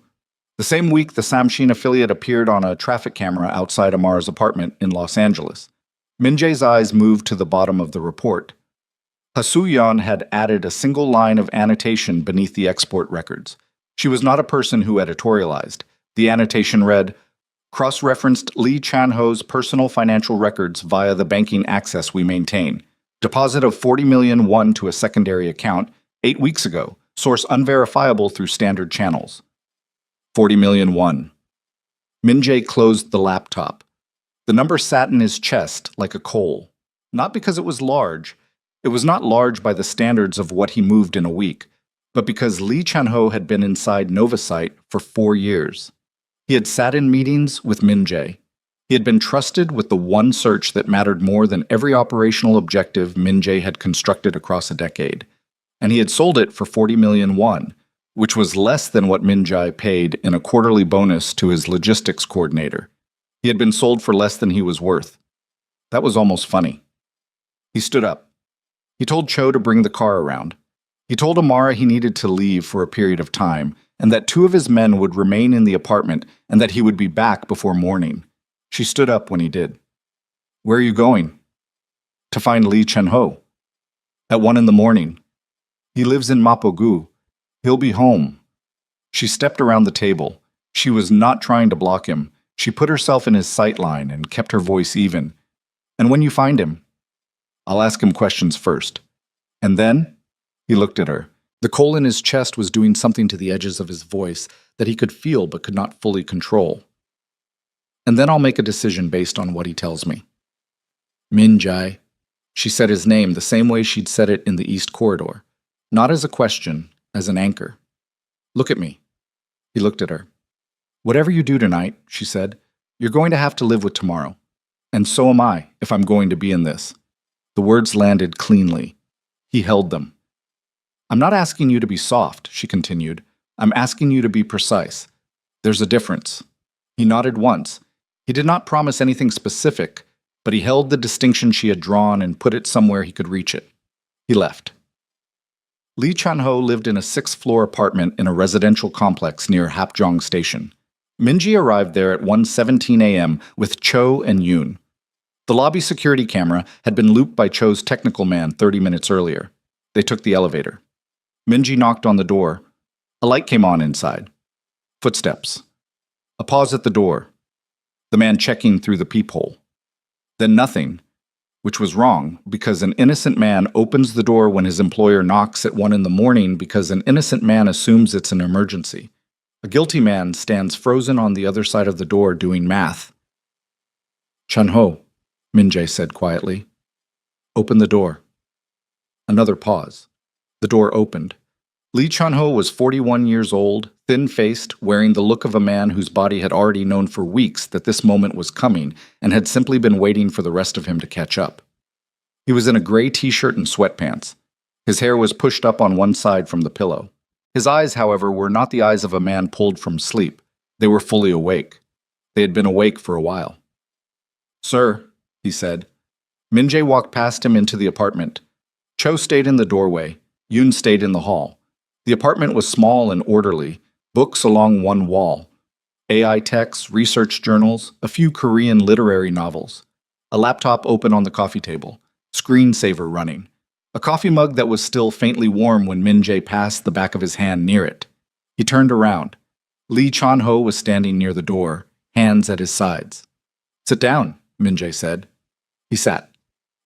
The same week, the Samshin affiliate appeared on a traffic camera outside Amara's apartment in Los Angeles. Min Jae's eyes moved to the bottom of the report. Hasuyeon had added a single line of annotation beneath the export records. She was not a person who editorialized. The annotation read, cross-referenced Lee Chan-ho's personal financial records via the banking access we maintain. Deposit of 40 million won to a secondary account 8 weeks ago. Source unverifiable through standard channels. 40 million won. Min Jae closed the laptop. The number sat in his chest like a coal. Not because it was large. It was not large by the standards of what he moved in a week, but because Lee Chan-ho had been inside Nova Site for 4 years. He had sat in meetings with Min Jae. He had been trusted with the one search that mattered more than every operational objective Min Jae had constructed across a decade. And he had sold it for 40 million won, which was less than what Min Jae paid in a quarterly bonus to his logistics coordinator. He had been sold for less than he was worth. That was almost funny. He stood up. He told Cho to bring the car around. He told Amara he needed to leave for a period of time, and that 2 of his men would remain in the apartment and that he would be back before morning. She stood up when he did. "Where are you going?" "To find Lee Chen-ho." "At 1 in the morning. He lives in Mapogu. He'll be home." She stepped around the table. She was not trying to block him. She put herself in his sight line and kept her voice even. "And when you find him, I'll ask him questions first. And then?" He looked at her. The coal in his chest was doing something to the edges of his voice that he could feel but could not fully control. "And then I'll make a decision based on what he tells me." "Min Jae." She said his name the same way she'd said it in the East Corridor. Not as a question, as an anchor. "Look at me." He looked at her. "Whatever you do tonight," she said, "you're going to have to live with tomorrow. And so am I, if I'm going to be in this." The words landed cleanly. He held them. "I'm not asking you to be soft," she continued. "I'm asking you to be precise. There's a difference." He nodded once. He did not promise anything specific, but he held the distinction she had drawn and put it somewhere he could reach it. He left. Lee Chan-ho lived in a 6th-floor apartment in a residential complex near Hapjeong Station. Minji arrived there at 1:17 a.m. with Cho and Yoon. The lobby security camera had been looped by Cho's technical man 30 minutes earlier. They took the elevator. Minji knocked on the door. A light came on inside. Footsteps. A pause at the door. The man checking through the peephole. Then nothing, which was wrong, because an innocent man opens the door when his employer knocks at 1 in the morning because an innocent man assumes it's an emergency. A guilty man stands frozen on the other side of the door doing math. "Chan-ho," Min-jae said quietly. "Open the door." Another pause. The door opened. Lee Chan-ho was 41 years old, thin-faced, wearing the look of a man whose body had already known for weeks that this moment was coming and had simply been waiting for the rest of him to catch up. He was in a gray t-shirt and sweatpants. His hair was pushed up on one side from the pillow. His eyes, however, were not the eyes of a man pulled from sleep. They were fully awake. They had been awake for a while. "Sir," he said. Min-jae walked past him into the apartment. Cho stayed in the doorway. Yoon stayed in the hall. The apartment was small and orderly, books along one wall, AI texts, research journals, a few Korean literary novels, a laptop open on the coffee table, screensaver running, a coffee mug that was still faintly warm when Min-jae passed the back of his hand near it. He turned around. Lee Chan-ho was standing near the door, hands at his sides. "Sit down," Min-jae said. He sat.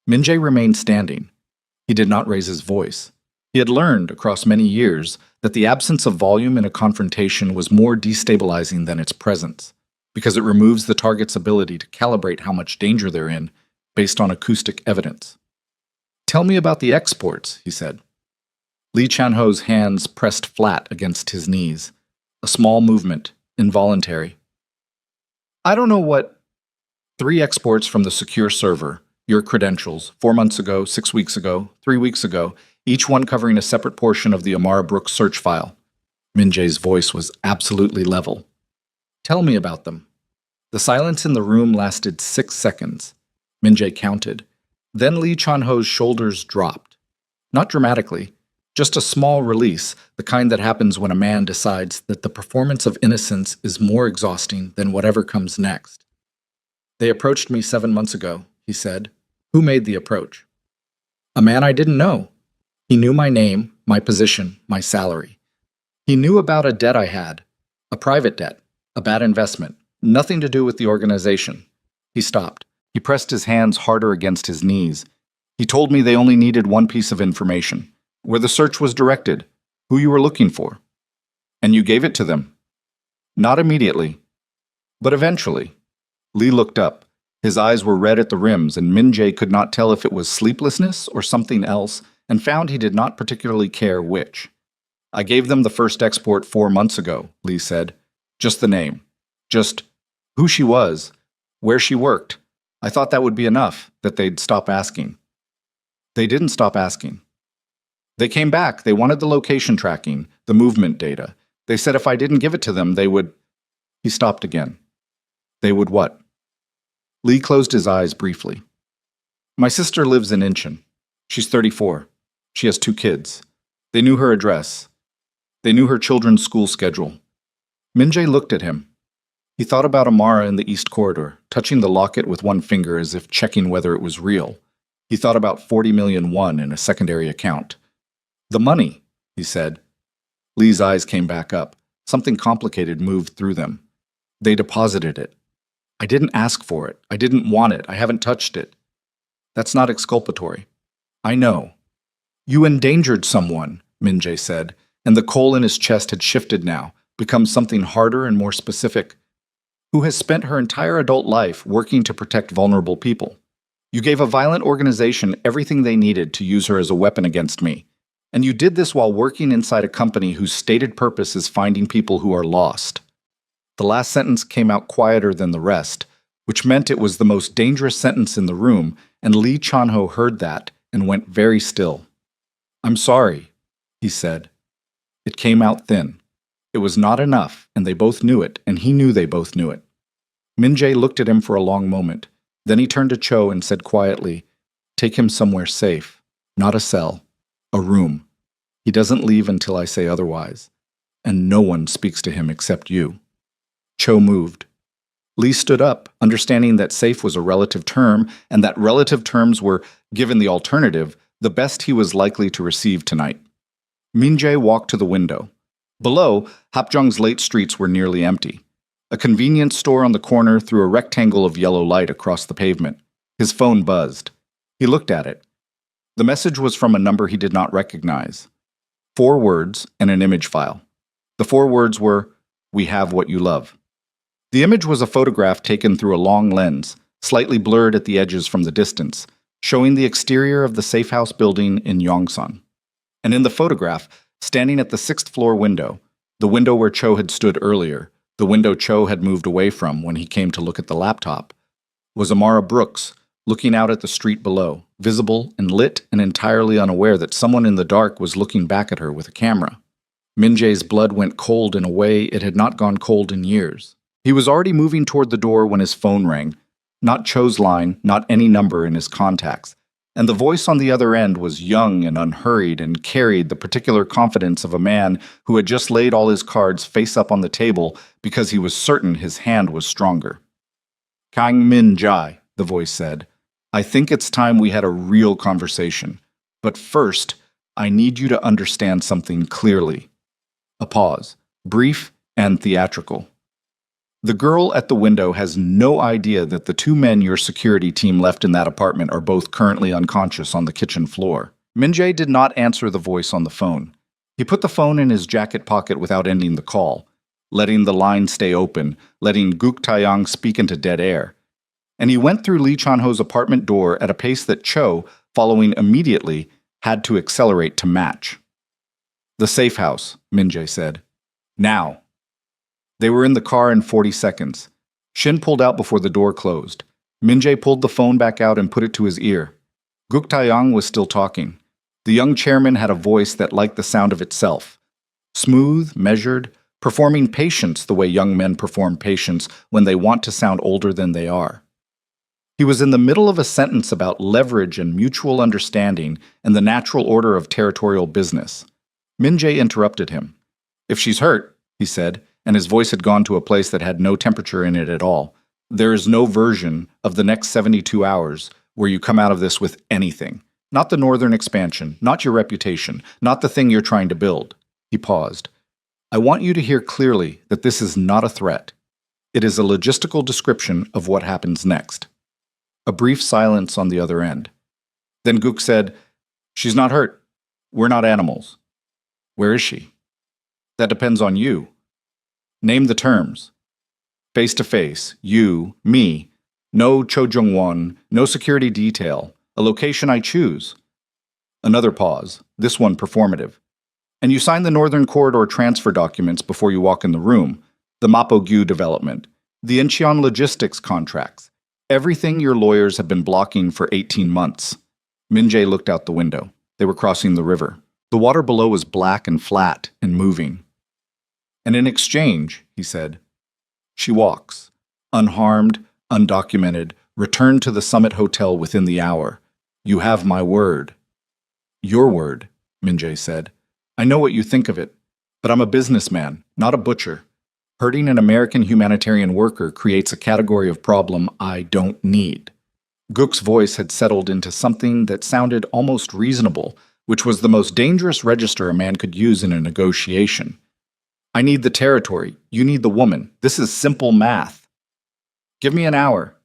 Min-jae remained standing. He did not raise his voice. He had learned, across many years, that the absence of volume in a confrontation was more destabilizing than its presence, because it removes the target's ability to calibrate how much danger they're in based on acoustic evidence. "Tell me about the exports," he said. Lee Chan-ho's hands pressed flat against his knees. A small movement, involuntary. "I don't know what..." 3 exports from the secure server, your credentials, 4 months ago, 6 weeks ago, 3 weeks ago, each one covering a separate portion of the Amara Brooks search file. Min-jae's voice was absolutely level. "Tell me about them." The silence in the room lasted 6 seconds. Min-jae counted. Then Lee Chan-ho's shoulders dropped. Not dramatically, just a small release, the kind that happens when a man decides that the performance of innocence is more exhausting than whatever comes next. "They approached me 7 months ago," he said. "Who made the approach?" "A man I didn't know. He knew my name, my position, my salary. He knew about a debt I had, a private debt, a bad investment, nothing to do with the organization." He stopped. He pressed his hands harder against his knees. "He told me they only needed one piece of information, where the search was directed, who you were looking for. And you gave it to them." "Not immediately, but eventually." Lee looked up. His eyes were red at the rims, and Min-jae could not tell if it was sleeplessness or something else, and found he did not particularly care which. "I gave them the first export 4 months ago," Lee said. "Just the name. Just who she was, where she worked. I thought that would be enough, that they'd stop asking." "They didn't stop asking. They came back. They wanted the location tracking, the movement data. They said if I didn't give it to them, they would..." He stopped again. "They would what?" Lee closed his eyes briefly. "My sister lives in Incheon. She's 34. She has 2 kids. They knew her address. They knew her children's school schedule. Min-jae looked at him. He thought about Amara in the East Corridor, touching the locket with one finger as if checking whether it was real. He thought about 40 million won in a secondary account. The money, he said. Lee's eyes came back up. Something complicated moved through them. They deposited it. I didn't ask for it. I didn't want it. I haven't touched it. That's not exculpatory. I know. You endangered someone, Min-jae said, and the coal in his chest had shifted now, become something harder and more specific. Who has spent her entire adult life working to protect vulnerable people. You gave a violent organization everything they needed to use her as a weapon against me. And you did this while working inside a company whose stated purpose is finding people who are lost. The last sentence came out quieter than the rest, which meant it was the most dangerous sentence in the room, and Lee Chan-ho heard that and went very still. I'm sorry, he said. It came out thin. It was not enough, and they both knew it, and he knew they both knew it. Min-jae looked at him for a long moment. Then he turned to Cho and said quietly, Take him somewhere safe. Not a cell. A room. He doesn't leave until I say otherwise. And no one speaks to him except you. Cho moved. Lee stood up, understanding that safe was a relative term, and that relative terms were, given the alternative, the best he was likely to receive tonight. Min-jae walked to the window. Below, Hapjeong's late streets were nearly empty. A convenience store on the corner threw a rectangle of yellow light across the pavement. His phone buzzed. He looked at it. The message was from a number he did not recognize. 4 words and an image file. The 4 words were, We have what you love. The image was a photograph taken through a long lens, slightly blurred at the edges from the distance, showing the exterior of the safe house building in Yongsan. And in the photograph, standing at the 6th floor window, the window where Cho had stood earlier, the window Cho had moved away from when he came to look at the laptop, was Amara Brooks, looking out at the street below, visible and lit and entirely unaware that someone in the dark was looking back at her with a camera. Min-jae's blood went cold in a way it had not gone cold in years. He was already moving toward the door when his phone rang. Not Cho's line, not any number in his contacts. And the voice on the other end was young and unhurried and carried the particular confidence of a man who had just laid all his cards face up on the table because he was certain his hand was stronger. Kang Min-jae, the voice said, I think it's time we had a real conversation. But first, I need you to understand something clearly. A pause, brief and theatrical. The girl at the window has no idea that the 2 men your security team left in that apartment are both currently unconscious on the kitchen floor. Min-jae did not answer the voice on the phone. He put the phone in his jacket pocket without ending the call, letting the line stay open, letting Guk Taeyang speak into dead air. And he went through Lee Chan-ho's apartment door at a pace that Cho, following immediately, had to accelerate to match. The safe house, Min-jae said. Now. They were in the car in 40 seconds. Shin pulled out before the door closed. Min-jae pulled the phone back out and put it to his ear. Guk Taeyang was still talking. The young chairman had a voice that liked the sound of itself. Smooth, measured, performing patience the way young men perform patience when they want to sound older than they are. He was in the middle of a sentence about leverage and mutual understanding and the natural order of territorial business. Min-jae interrupted him. If she's hurt, he said, and his voice had gone to a place that had no temperature in it at all, there is no version of the next 72 hours where you come out of this with anything. Not the northern expansion, not your reputation, not the thing you're trying to build. He paused. I want you to hear clearly that this is not a threat. It is a logistical description of what happens next. A brief silence on the other end. Then Guk said, She's not hurt. We're not animals. Where is she? That depends on you. Name the terms. Face to face, you, me, no Cho Jung-won, no security detail, a location I choose. Another pause, this one performative. And you sign the Northern Corridor transfer documents before you walk in the room, the Mapo-gyu development, the Incheon logistics contracts, everything your lawyers have been blocking for 18 months. Min-jae looked out the window. They were crossing the river. The water below was black and flat and moving. And in exchange, he said, she walks, unharmed, undocumented, returned to the Summit Hotel within the hour. You have my word. Your word, Min-jae said. I know what you think of it, but I'm a businessman, not a butcher. Hurting an American humanitarian worker creates a category of problem I don't need. Guk's voice had settled into something that sounded almost reasonable, which was the most dangerous register a man could use in a negotiation. I need the territory. You need the woman. This is simple math. Give me an hour.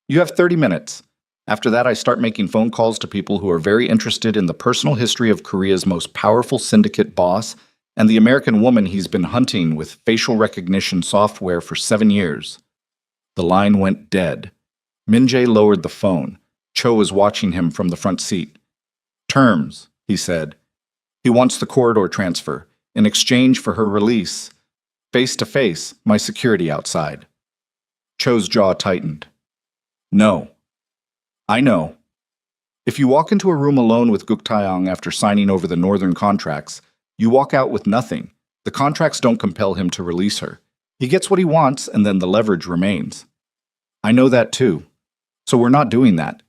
You have 30 minutes. After that, I start making phone calls to people who are very interested in the personal history of Korea's most powerful syndicate boss and the American woman he's been hunting with facial recognition software for 7 years. The line went dead. Min-jae lowered the phone. Cho was watching him from the front seat. Terms, he said. He wants the corridor transfer, in exchange for her release. Face to face, my security outside. Cho's jaw tightened. No. I know. If you walk into a room alone with Guk Taeyong after signing over the northern contracts, you walk out with nothing. The contracts don't compel him to release her. He gets what he wants, and then the leverage remains. I know that too. So we're not doing that.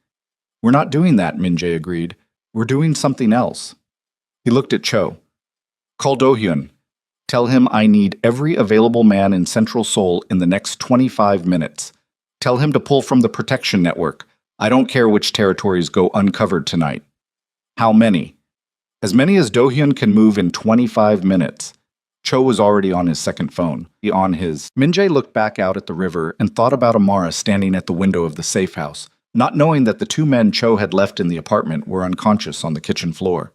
We're not doing that, Min-jae agreed. We're doing something else. He looked at Cho. Call Do-hyun. Tell him I need every available man in Central Seoul in the next 25 minutes. Tell him to pull from the protection network. I don't care which territories go uncovered tonight. How many? As many as Do-hyun can move in 25 minutes. Cho was already on his second phone. Min-jae looked back out at the river and thought about Amara standing at the window of the safe house, not knowing that the 2 men Cho had left in the apartment were unconscious on the kitchen floor.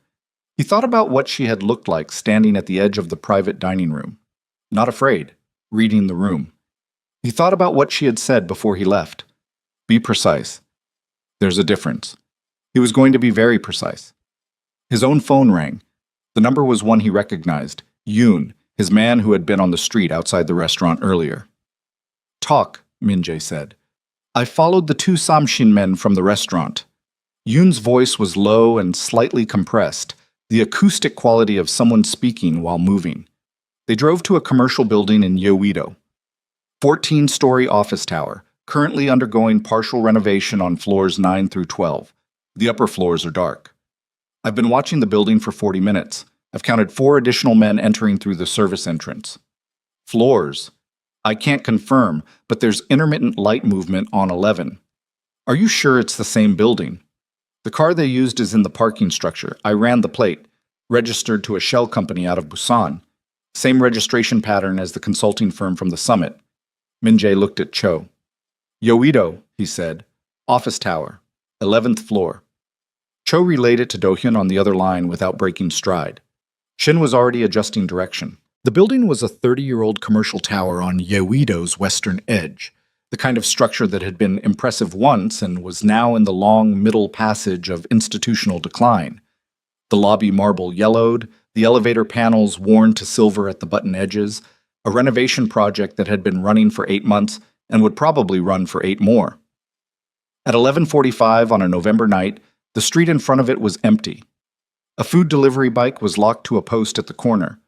He thought about what she had looked like standing at the edge of the private dining room. Not afraid, reading the room. He thought about what she had said before he left. Be precise. There's a difference. He was going to be very precise. His own phone rang. The number was one he recognized. Yoon, his man who had been on the street outside the restaurant earlier. Talk, Min-jae said. I followed the 2 Samshin men from the restaurant. Yoon's voice was low and slightly compressed, the acoustic quality of someone speaking while moving. They drove to a commercial building in Yeouido. 14-story office tower, currently undergoing partial renovation on floors 9 through 12. The upper floors are dark. I've been watching the building for 40 minutes. I've counted 4 additional men entering through the service entrance. Floors. I can't confirm, but there's intermittent light movement on 11. Are you sure it's the same building? The car they used is in the parking structure. I ran the plate. Registered to a shell company out of Busan. Same registration pattern as the consulting firm from the summit. Min-jae looked at Cho. Yeouido, he said. Office tower. 11th floor. Cho relayed it to Do-hyun on the other line without breaking stride. Shin was already adjusting direction. The building was a 30-year-old commercial tower on Yeouido's western edge, the kind of structure that had been impressive once and was now in the long middle passage of institutional decline. The lobby marble yellowed, the elevator panels worn to silver at the button edges, a renovation project that had been running for 8 months and would probably run for 8 more. At 11:45 on a November night, the street in front of it was empty. A food delivery bike was locked to a post at the corner.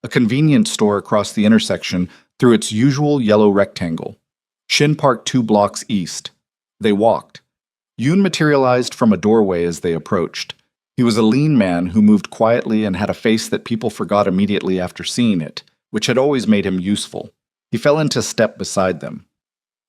A convenience store across the intersection through its usual yellow rectangle. Shin parked 2 blocks east. They walked. Yoon materialized from a doorway as they approached. He was a lean man who moved quietly and had a face that people forgot immediately after seeing it, which had always made him useful. He fell into step beside them.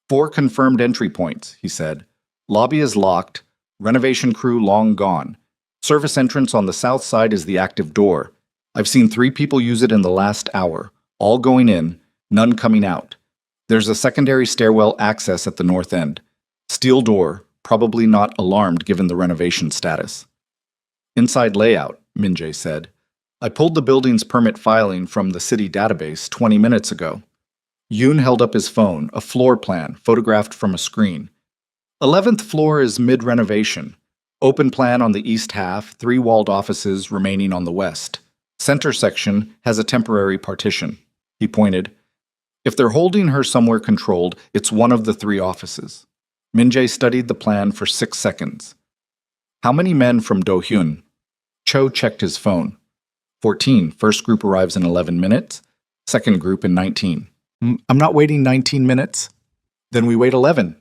4 confirmed entry points, he said. Lobby is locked. Renovation crew long gone. Service entrance on the south side is the active door. I've seen 3 people use it in the last hour, all going in, none coming out. There's a secondary stairwell access at the north end. Steel door, probably not alarmed given the renovation status. Inside layout, Min-jae said. I pulled the building's permit filing from the city database 20 minutes ago. Yoon held up his phone, a floor plan, photographed from a screen. 11th floor is mid-renovation. Open plan on the east half, 3 walled offices remaining on the west. Center section has a temporary partition. He pointed. If they're holding her somewhere controlled, it's one of the 3 offices. Min-jae studied the plan for 6 seconds. How many men from Do-hyun? Cho checked his phone. 14. First group arrives in 11 minutes. Second group in 19. I'm not waiting 19 minutes. Then we wait 11.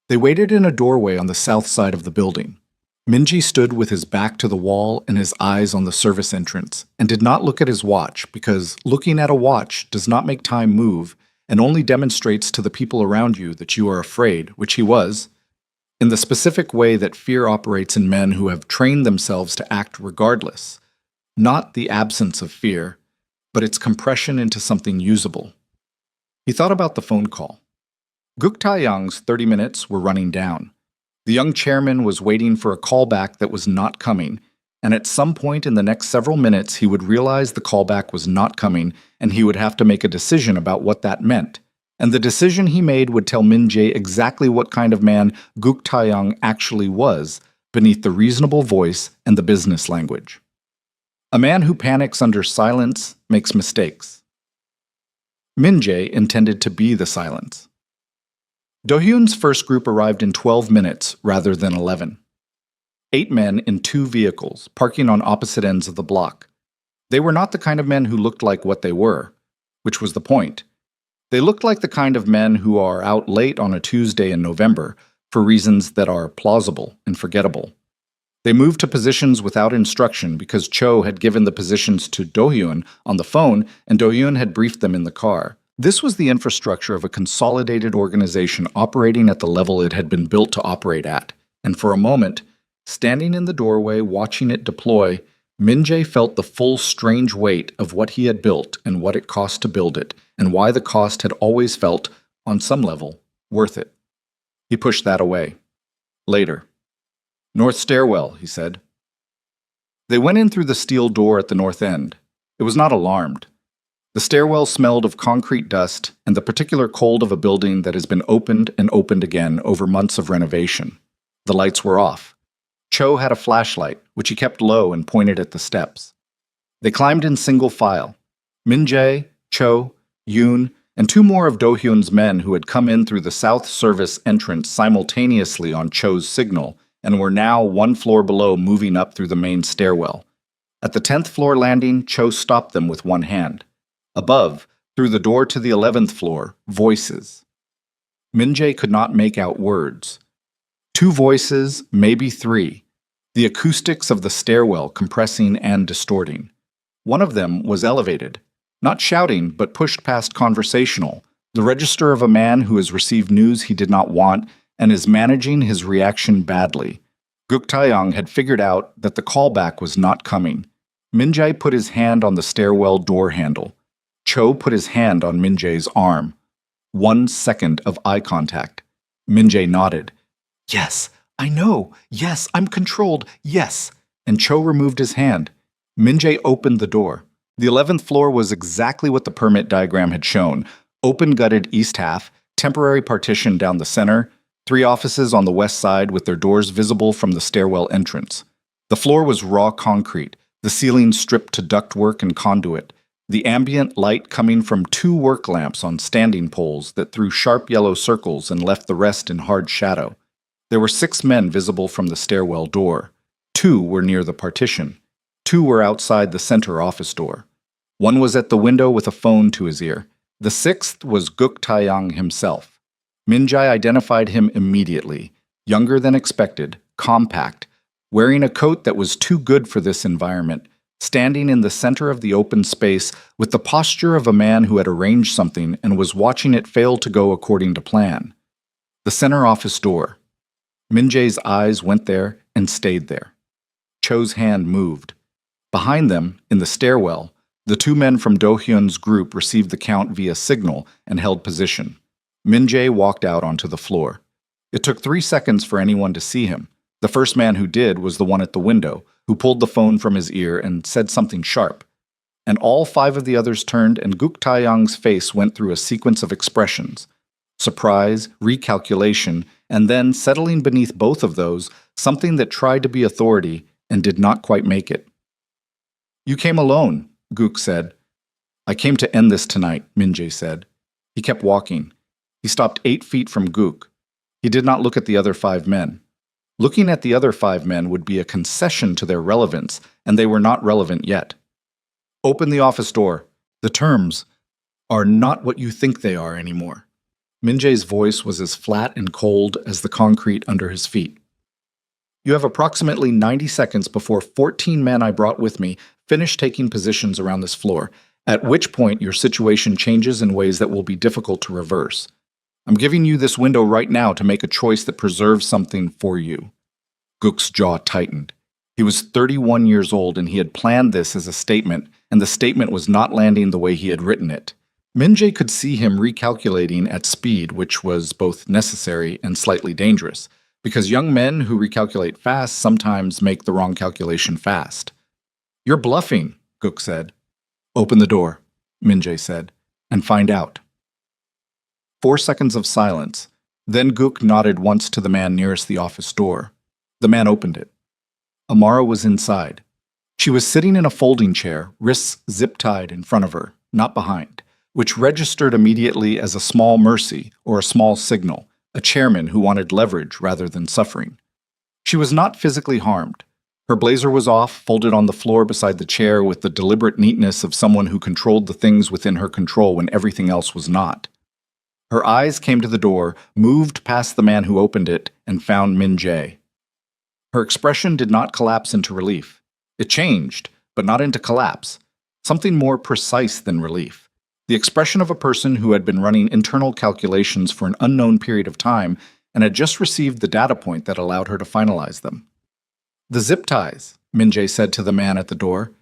They waited in a doorway on the south side of the building. Minji stood with his back to the wall and his eyes on the service entrance, and did not look at his watch because looking at a watch does not make time move and only demonstrates to the people around you that you are afraid, which he was, in the specific way that fear operates in men who have trained themselves to act regardless, not the absence of fear, but its compression into something usable. He thought about the phone call. Guk Taeyang's 30 minutes were running down. The young chairman was waiting for a callback that was not coming, and at some point in the next several minutes he would realize the callback was not coming, and he would have to make a decision about what that meant. And the decision he made would tell Min-jae exactly what kind of man Guk Taeyang actually was, beneath the reasonable voice and the business language. A man who panics under silence makes mistakes. Min-jae intended to be the silence. Do-hyun's first group arrived in 12 minutes rather than 11. 8 men in 2 vehicles, parking on opposite ends of the block. They were not the kind of men who looked like what they were, which was the point. They looked like the kind of men who are out late on a Tuesday in November for reasons that are plausible and forgettable. They moved to positions without instruction because Cho had given the positions to Do-hyun on the phone and Do-hyun had briefed them in the car. This was the infrastructure of a consolidated organization operating at the level it had been built to operate at, and for a moment, standing in the doorway watching it deploy, Min-jae felt the full strange weight of what he had built and what it cost to build it, and why the cost had always felt, on some level, worth it. He pushed that away. Later. "North stairwell," he said. They went in through the steel door at the north end. It was not alarmed. The stairwell smelled of concrete dust and the particular cold of a building that has been opened and opened again over months of renovation. The lights were off. Cho had a flashlight, which he kept low and pointed at the steps. They climbed in single file. Min-jae, Cho, Yoon, and 2 more of Do-hyun's men who had come in through the south service entrance simultaneously on Cho's signal and were now 1 floor below moving up through the main stairwell. At the 10th floor landing, Cho stopped them with one hand. Above, through the door to the 11th floor, voices. Min-jae could not make out words. 2 voices, maybe 3. The acoustics of the stairwell compressing and distorting. One of them was elevated. Not shouting, but pushed past conversational. The register of a man who has received news he did not want and is managing his reaction badly. Guk Taeyang had figured out that the callback was not coming. Min-jae put his hand on the stairwell door handle. Cho put his hand on Min-jae's arm. 1 second of eye contact. Min-jae nodded. "Yes, I know. Yes, I'm controlled. Yes." And Cho removed his hand. Min-jae opened the door. The 11th floor was exactly what the permit diagram had shown. Open-gutted east half, temporary partition down the center, 3 offices on the west side with their doors visible from the stairwell entrance. The floor was raw concrete, the ceiling stripped to ductwork and conduit. The ambient light coming from 2 work lamps on standing poles that threw sharp yellow circles and left the rest in hard shadow. There were 6 men visible from the stairwell door. 2 were near the partition. 2 were outside the center office door. 1 was at the window with a phone to his ear. The 6th was Guk Taeyang himself. Min-jae identified him immediately. Younger than expected, compact, wearing a coat that was too good for this environment, standing in the center of the open space with the posture of a man who had arranged something and was watching it fail to go according to plan. The center office door. Min-jae's eyes went there and stayed there. Cho's hand moved. Behind them, in the stairwell, the 2 men from Do-hyun's group received the count via signal and held position. Min-jae walked out onto the floor. It took 3 seconds for anyone to see him. The first man who did was the one at the window, who pulled the phone from his ear and said something sharp. And all 5 of the others turned, and Guk Taeyang's face went through a sequence of expressions. Surprise, recalculation, and then, settling beneath both of those, something that tried to be authority and did not quite make it. "You came alone," Guk said. "I came to end this tonight," Min-jae said. He kept walking. He stopped 8 feet from Guk. He did not look at the other 5 men. Looking at the other 5 men would be a concession to their relevance, and they were not relevant yet. "Open the office door. The terms are not what you think they are anymore." Min-jae's voice was as flat and cold as the concrete under his feet. You have approximately 90 seconds before 14 men I brought with me finish taking positions around this floor, at which point your situation changes in ways that will be difficult to reverse. I'm giving you this window right now to make a choice that preserves something for you." Gook's jaw tightened. He was 31 years old and he had planned this as a statement, and the statement was not landing the way he had written it. Min-jae could see him recalculating at speed, which was both necessary and slightly dangerous, because young men who recalculate fast sometimes make the wrong calculation fast. "You're bluffing," Gook said. "Open the door," Min-jae said, "and find out." 4 seconds of silence. Then Gook nodded once to the man nearest the office door. The man opened it. Amara was inside. She was sitting in a folding chair, wrists zip-tied in front of her, not behind, which registered immediately as a small mercy or a small signal, a chairman who wanted leverage rather than suffering. She was not physically harmed. Her blazer was off, folded on the floor beside the chair with the deliberate neatness of someone who controlled the things within her control when everything else was not. Her eyes came to the door, moved past the man who opened it, and found Min-jae. Her expression did not collapse into relief. It changed, but not into collapse. Something more precise than relief. The expression of a person who had been running internal calculations for an unknown period of time and had just received the data point that allowed her to finalize them. "The zip ties," Min-jae said to the man at the door.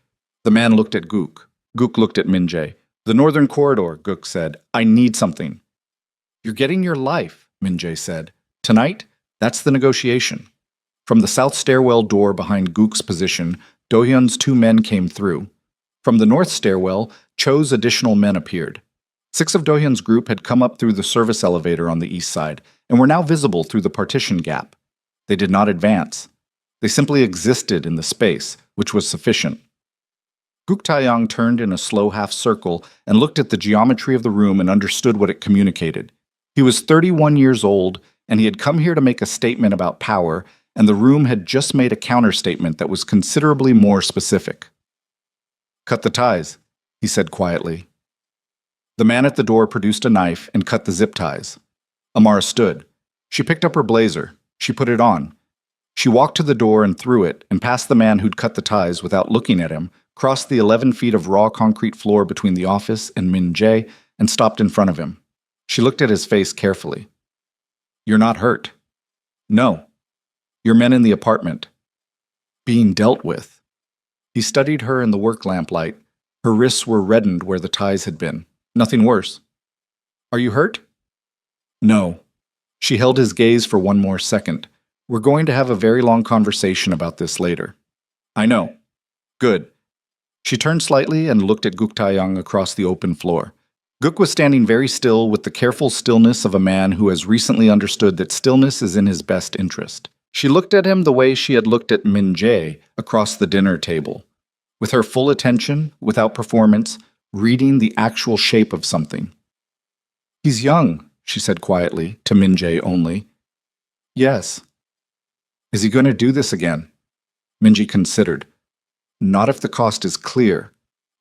The man looked at Gook. Gook looked at Min-jae. "The northern corridor," Gook said. "I need something." "You're getting your life," Min-jae said. "Tonight, that's the negotiation." From the south stairwell door behind Gook's position, Do-hyun's 2 men came through. From the north stairwell, Cho's additional men appeared. 6 of Do-hyun's group had come up through the service elevator on the east side and were now visible through the partition gap. They did not advance. They simply existed in the space, which was sufficient. Gook Taeyang turned in a slow half circle and looked at the geometry of the room and understood what it communicated. He was 31 years old, and he had come here to make a statement about power, and the room had just made a counterstatement that was considerably more specific. "Cut the ties," he said quietly. The man at the door produced a knife and cut the zip ties. Amara stood. She picked up her blazer. She put it on. She walked to the door and through it, and past the man who'd cut the ties without looking at him, crossed the 11 feet of raw concrete floor between the office and Min-jae, and stopped in front of him. She looked at his face carefully. "You're not hurt." "No." "Your men in the apartment." "Being dealt with." He studied her in the work lamplight. Her wrists were reddened where the ties had been. "Nothing worse." "Are you hurt?" "No." She held his gaze for one more second. "We're going to have a very long conversation about this later." "I know." "Good." She turned slightly and looked at Gook Taeyang across the open floor. Gook was standing very still with the careful stillness of a man who has recently understood that stillness is in his best interest. She looked at him the way she had looked at Min-jae across the dinner table, with her full attention, without performance, reading the actual shape of something. "He's young," she said quietly, to Min-jae only. "Yes." "Is he going to do this again?" Min-jae considered. "Not if the cost is clear."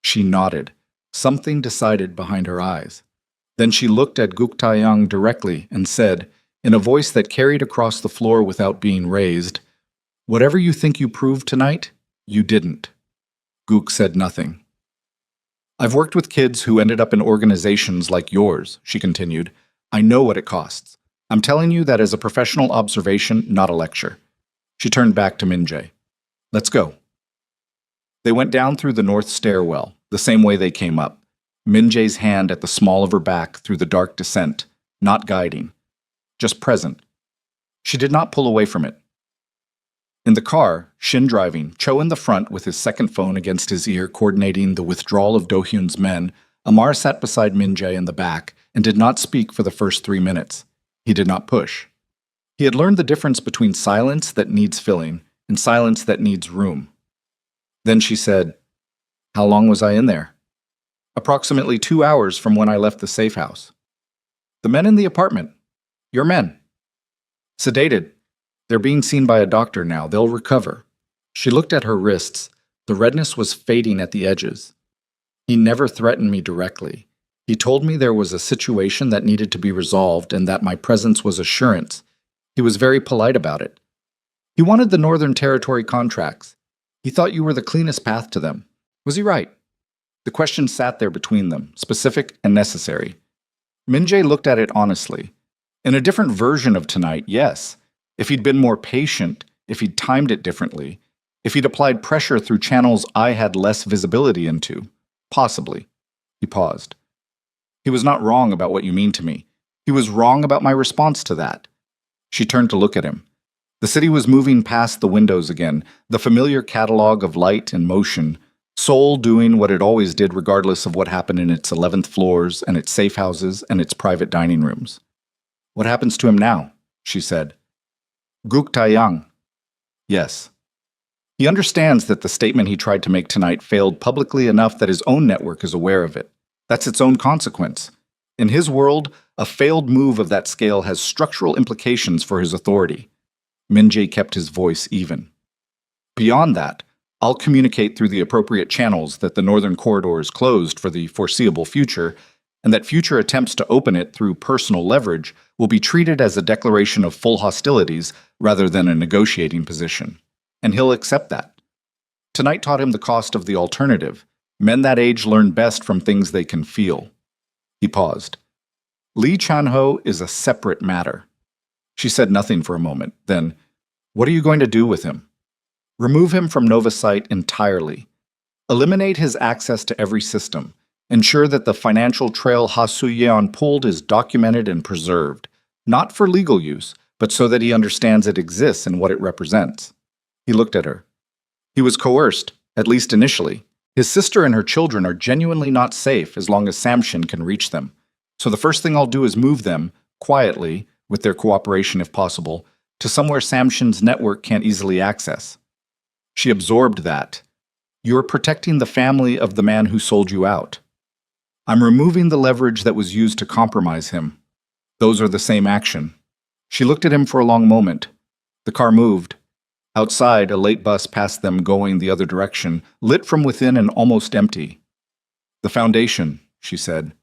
She nodded. Something decided behind her eyes. Then she looked at Gook Taeyang directly and said, in a voice that carried across the floor without being raised, "Whatever you think you proved tonight, you didn't." Gook said nothing. "I've worked with kids who ended up in organizations like yours," she continued. "I know what it costs. I'm telling you that as a professional observation, not a lecture." She turned back to Min-jae. "Let's go." They went down through the north stairwell, the same way they came up, Min-jae's hand at the small of her back through the dark descent, not guiding, just present. She did not pull away from it. In the car, Shin driving, Cho in the front with his second phone against his ear coordinating the withdrawal of Do-hyun's men, Amar sat beside Min-jae in the back and did not speak for the first 3 minutes. He did not push. He had learned the difference between silence that needs filling and silence that needs room. Then she said, "How long was I in there?" "Approximately 2 hours from when I left the safe house." "The men in the apartment. Your men." "Sedated. They're being seen by a doctor now. They'll recover." She looked at her wrists. The redness was fading at the edges. "He never threatened me directly. He told me there was a situation that needed to be resolved and that my presence was assurance. He was very polite about it. He wanted the Northern Territory contracts. He thought you were the cleanest path to them. Was he right? The question sat there between them, specific and necessary. Min-jae looked at it honestly. In a different version of tonight, yes. If he'd been more patient, if he'd timed it differently, if he'd applied pressure through channels I had less visibility into, possibly. He paused. He was not wrong about what you mean to me. He was wrong about my response to that. She turned to look at him. The city was moving past the windows again, the familiar catalog of light and motion, Seoul doing what it always did regardless of what happened in its 11th floors and its safe houses and its private dining rooms. What happens to him now? She said. Guk Taeyang. Yes. He understands that the statement he tried to make tonight failed publicly enough that his own network is aware of it. That's its own consequence. In his world, a failed move of that scale has structural implications for his authority. Min-jae kept his voice even. Beyond that, I'll communicate through the appropriate channels that the northern corridor is closed for the foreseeable future, and that future attempts to open it through personal leverage will be treated as a declaration of full hostilities rather than a negotiating position. And he'll accept that. Tonight taught him the cost of the alternative. Men that age learn best from things they can feel. He paused. Lee Chan-ho is a separate matter. She said nothing for a moment. Then, what are you going to do with him? Remove him from Nova's site entirely. Eliminate his access to every system. Ensure that the financial trail Ha Soo-yeon pulled is documented and preserved, not for legal use, but so that he understands it exists and what it represents. He looked at her. He was coerced, at least initially. His sister and her children are genuinely not safe as long as Samshin can reach them. So the first thing I'll do is move them, quietly, with their cooperation if possible, to somewhere Samshin's network can't easily access. She absorbed that. You're protecting the family of the man who sold you out. I'm removing the leverage that was used to compromise him. Those are the same action. She looked at him for a long moment. The car moved. Outside, a late bus passed them going the other direction, lit from within and almost empty. The foundation, she said.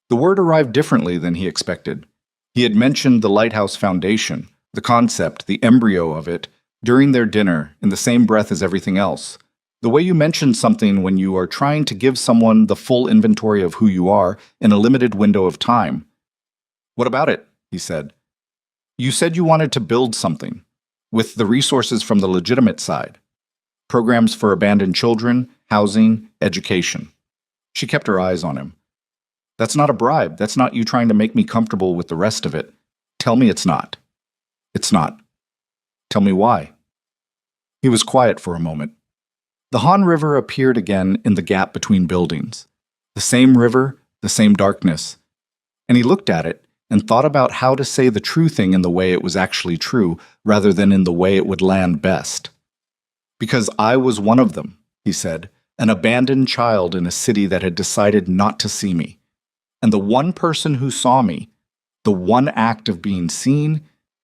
The word arrived differently than he expected. He had mentioned the Lighthouse Foundation, the concept, the embryo of it, during their dinner, in the same breath as everything else. The way you mention something when you are trying to give someone the full inventory of who you are in a limited window of time. What about it? He said. You said you wanted to build something, with the resources from the legitimate side. Programs for abandoned children, housing, education. She kept her eyes on him. That's not a bribe. That's not you trying to make me comfortable with the rest of it. Tell me it's not. It's not. Tell me why. He was quiet for a moment. The Han River appeared again in the gap between buildings. The same river, the same darkness. And he looked at it and thought about how to say the true thing in the way it was actually true, rather than in the way it would land best. Because I was one of them, he said, an abandoned child in a city that had decided not to see me. And the one person who saw me, the one act of being seen,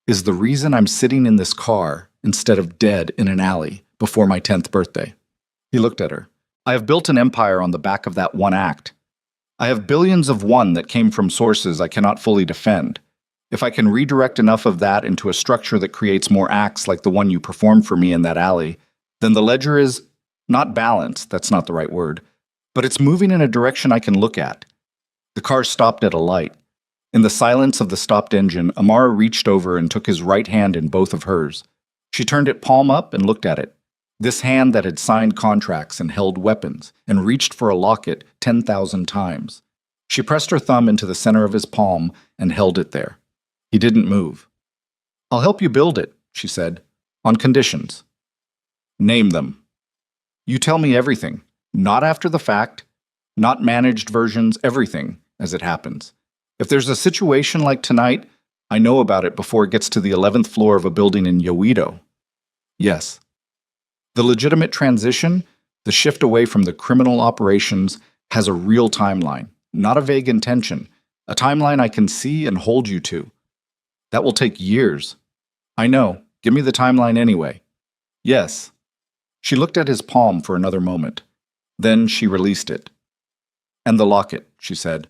is the reason I'm sitting in this car instead of dead in an alley before my 10th birthday. He looked at her. I have built an empire on the back of that one act. I have billions of one that came from sources I cannot fully defend. If I can redirect enough of that into a structure that creates more acts like the one you performed for me in that alley, then the ledger is not balanced, that's not the right word, but it's moving in a direction I can look at. The car stopped at a light. In the silence of the stopped engine, Amara reached over and took his right hand in both of hers. She turned it palm up and looked at it. This hand that had signed contracts and held weapons and reached for a locket 10,000 times. She pressed her thumb into the center of his palm and held it there. He didn't move. I'll help you build it, she said, on conditions. Name them. You tell me everything, not after the fact, not managed versions, everything as it happens. If there's a situation like tonight, I know about it before it gets to the 11th floor of a building in Yoido. Yes. The legitimate transition, the shift away from the criminal operations, has a real timeline, not a vague intention, a timeline I can see and hold you to. That will take years. I know. Give me the timeline anyway. Yes. She looked at his palm for another moment. Then she released it. And the locket, she said.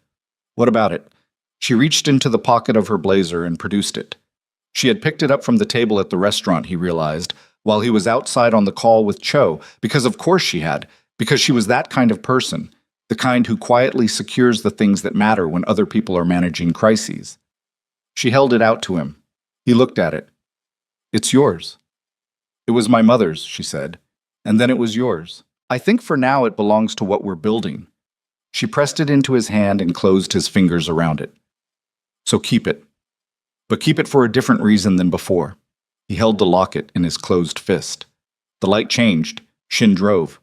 What about it? She reached into the pocket of her blazer and produced it. She had picked it up from the table at the restaurant, he realized, while he was outside on the call with Cho, because of course she had, because she was that kind of person, the kind who quietly secures the things that matter when other people are managing crises. She held it out to him. He looked at it. "It's yours." "It was my mother's," she said, "and then it was yours. I think for now it belongs to what we're building." She pressed it into his hand and closed his fingers around it. "So keep it. But keep it for a different reason than before." He held the locket in his closed fist. The light changed. Shin drove.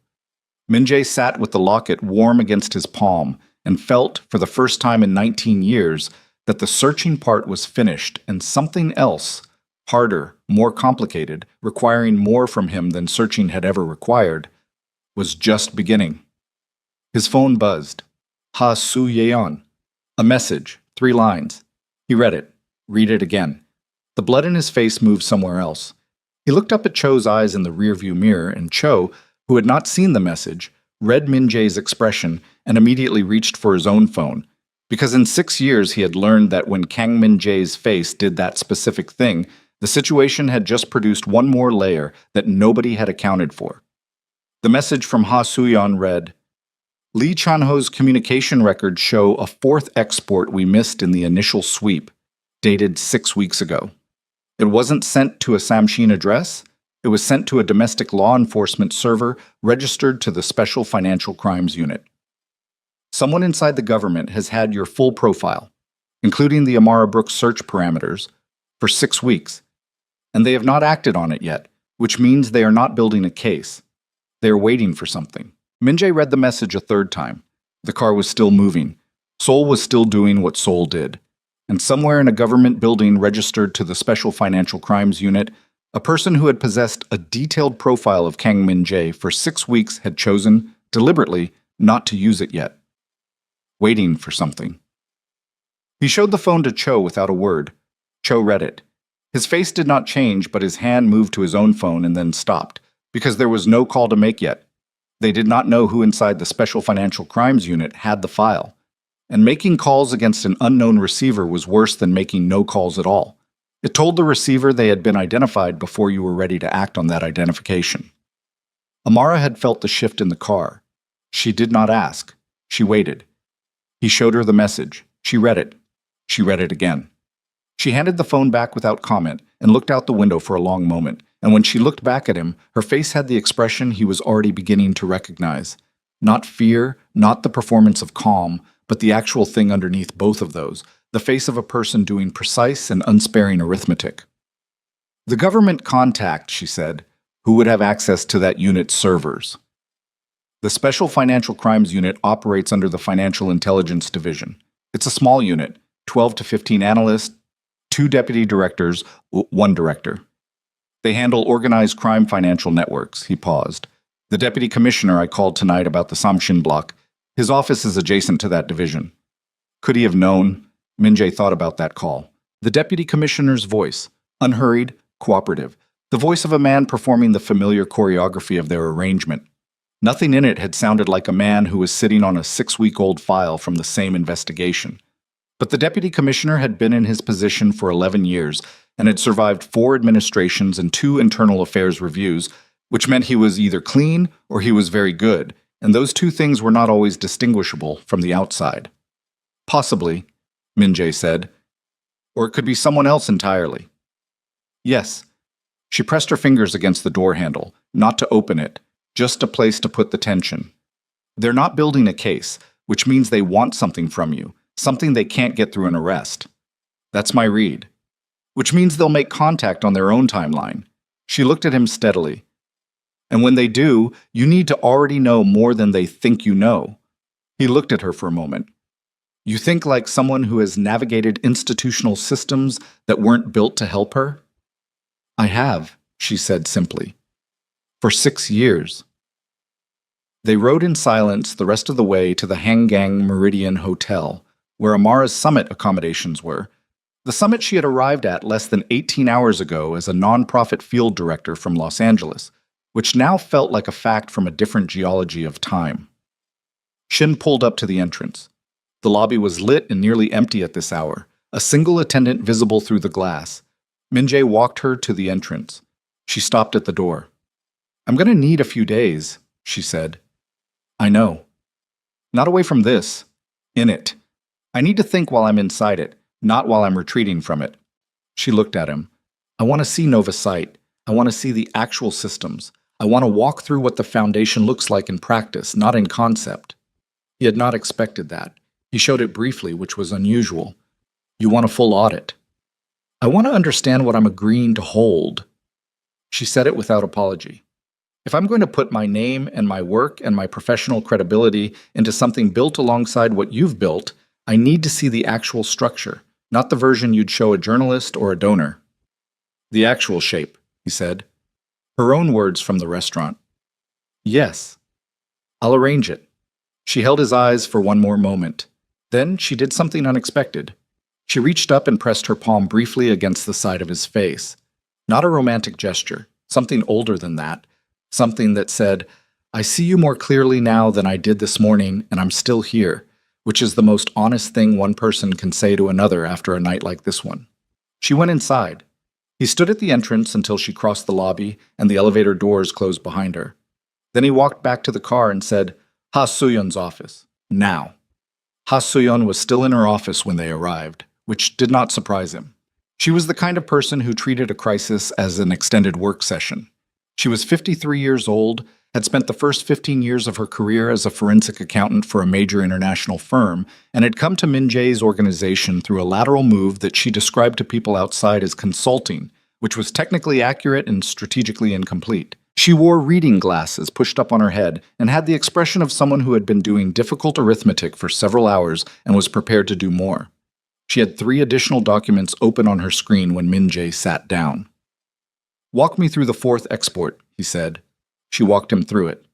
Min-jae sat with the locket warm against his palm and felt, for the first time in 19 years, that the searching part was finished and something else, harder, more complicated, requiring more from him than searching had ever required, was just beginning. His phone buzzed. Ha Su Yeon. A message, 3 lines. He read it. Read it again. The blood in his face moved somewhere else. He looked up at Cho's eyes in the rearview mirror, and Cho, who had not seen the message, read Min-jae's expression and immediately reached for his own phone, because in 6 years he had learned that when Kang Min-jae's face did that specific thing, the situation had just produced one more layer that nobody had accounted for. The message from Ha Soo-yeon read, "Lee Chan-ho's communication records show a 4th export we missed in the initial sweep, dated 6 weeks ago. It wasn't sent to a Samshin address. It was sent to a domestic law enforcement server registered to the Special Financial Crimes Unit. Someone inside the government has had your full profile, including the Amara Brooks search parameters, for 6 weeks, and they have not acted on it yet, which means they are not building a case. They are waiting for something." Min-jae read the message a 3rd time. The car was still moving. Seoul was still doing what Seoul did. And somewhere in a government building registered to the Special Financial Crimes Unit, a person who had possessed a detailed profile of Kang Min-jae for 6 weeks had chosen, deliberately, not to use it yet. Waiting for something. He showed the phone to Cho without a word. Cho read it. His face did not change, but his hand moved to his own phone and then stopped, because there was no call to make yet. They did not know who inside the Special Financial Crimes Unit had the file. And making calls against an unknown receiver was worse than making no calls at all. It told the receiver they had been identified before you were ready to act on that identification. Amara had felt the shift in the car. She did not ask. She waited. He showed her the message. She read it. She read it again. She handed the phone back without comment and looked out the window for a long moment, and when she looked back at him, her face had the expression he was already beginning to recognize. Not fear, not the performance of calm, but the actual thing underneath both of those, the face of a person doing precise and unsparing arithmetic. "The government contact," she said, "who would have access to that unit's servers." The Special Financial Crimes Unit operates under the Financial Intelligence Division. It's a small unit, 12 to 15 analysts, 2 deputy directors, 1 director. They handle organized crime financial networks. He paused. "The deputy commissioner I called tonight about the Samshin block, his office is adjacent to that division." Could he have known? Min-jae thought about that call. The deputy commissioner's voice, unhurried, cooperative, the voice of a man performing the familiar choreography of their arrangement. Nothing in it had sounded like a man who was sitting on a 6-week-old file from the same investigation. But the deputy commissioner had been in his position for 11 years and had survived 4 administrations and 2 internal affairs reviews, which meant he was either clean or he was very good, and those 2 things were not always distinguishable from the outside. "Possibly," Min-jae said. "Or it could be someone else entirely." "Yes." She pressed her fingers against the door handle, not to open it, just a place to put the tension. "They're not building a case, which means they want something from you, something they can't get through an arrest. That's my read. Which means they'll make contact on their own timeline." She looked at him steadily. "And when they do, you need to already know more than they think you know." He looked at her for a moment. "You think like someone who has navigated institutional systems that weren't built to help her?" "I have," she said simply. "For 6 years." They rode in silence the rest of the way to the Hangang Meridian Hotel, where Amara's summit accommodations were. The summit she had arrived at less than 18 hours ago as a nonprofit field director from Los Angeles, which now felt like a fact from a different geology of time. Shin pulled up to the entrance. The lobby was lit and nearly empty at this hour, a single attendant visible through the glass. Min-jae walked her to the entrance. She stopped at the door. "I'm going to need a few days," she said. "I know. Not away from this. In it. I need to think while I'm inside it, not while I'm retreating from it." She looked at him. "I want to see Nova Site. I want to see the actual systems. I want to walk through what the Foundation looks like in practice, not in concept." He had not expected that. He showed it briefly, which was unusual. "You want a full audit." "I want to understand what I'm agreeing to hold." She said it without apology. "If I'm going to put my name and my work and my professional credibility into something built alongside what you've built, I need to see the actual structure, not the version you'd show a journalist or a donor." "The actual shape," he said. Her own words from the restaurant. "Yes. I'll arrange it." She held his eyes for one more moment. Then she did something unexpected. She reached up and pressed her palm briefly against the side of his face. Not a romantic gesture, something older than that. Something that said, "I see you more clearly now than I did this morning, and I'm still here," which is the most honest thing one person can say to another after a night like this one. She went inside. He stood at the entrance until she crossed the lobby and the elevator doors closed behind her. Then he walked back to the car and said, "Ha Soo-yeon's office. Now." Ha Soo-yeon was still in her office when they arrived, which did not surprise him. She was the kind of person who treated a crisis as an extended work session. She was 53 years old, had spent the first 15 years of her career as a forensic accountant for a major international firm, and had come to Min-jae's organization through a lateral move that she described to people outside as consulting, which was technically accurate and strategically incomplete. She wore reading glasses pushed up on her head and had the expression of someone who had been doing difficult arithmetic for several hours and was prepared to do more. She had 3 additional documents open on her screen when Min-jae sat down. "Walk me through the 4th export," he said. She walked him through it.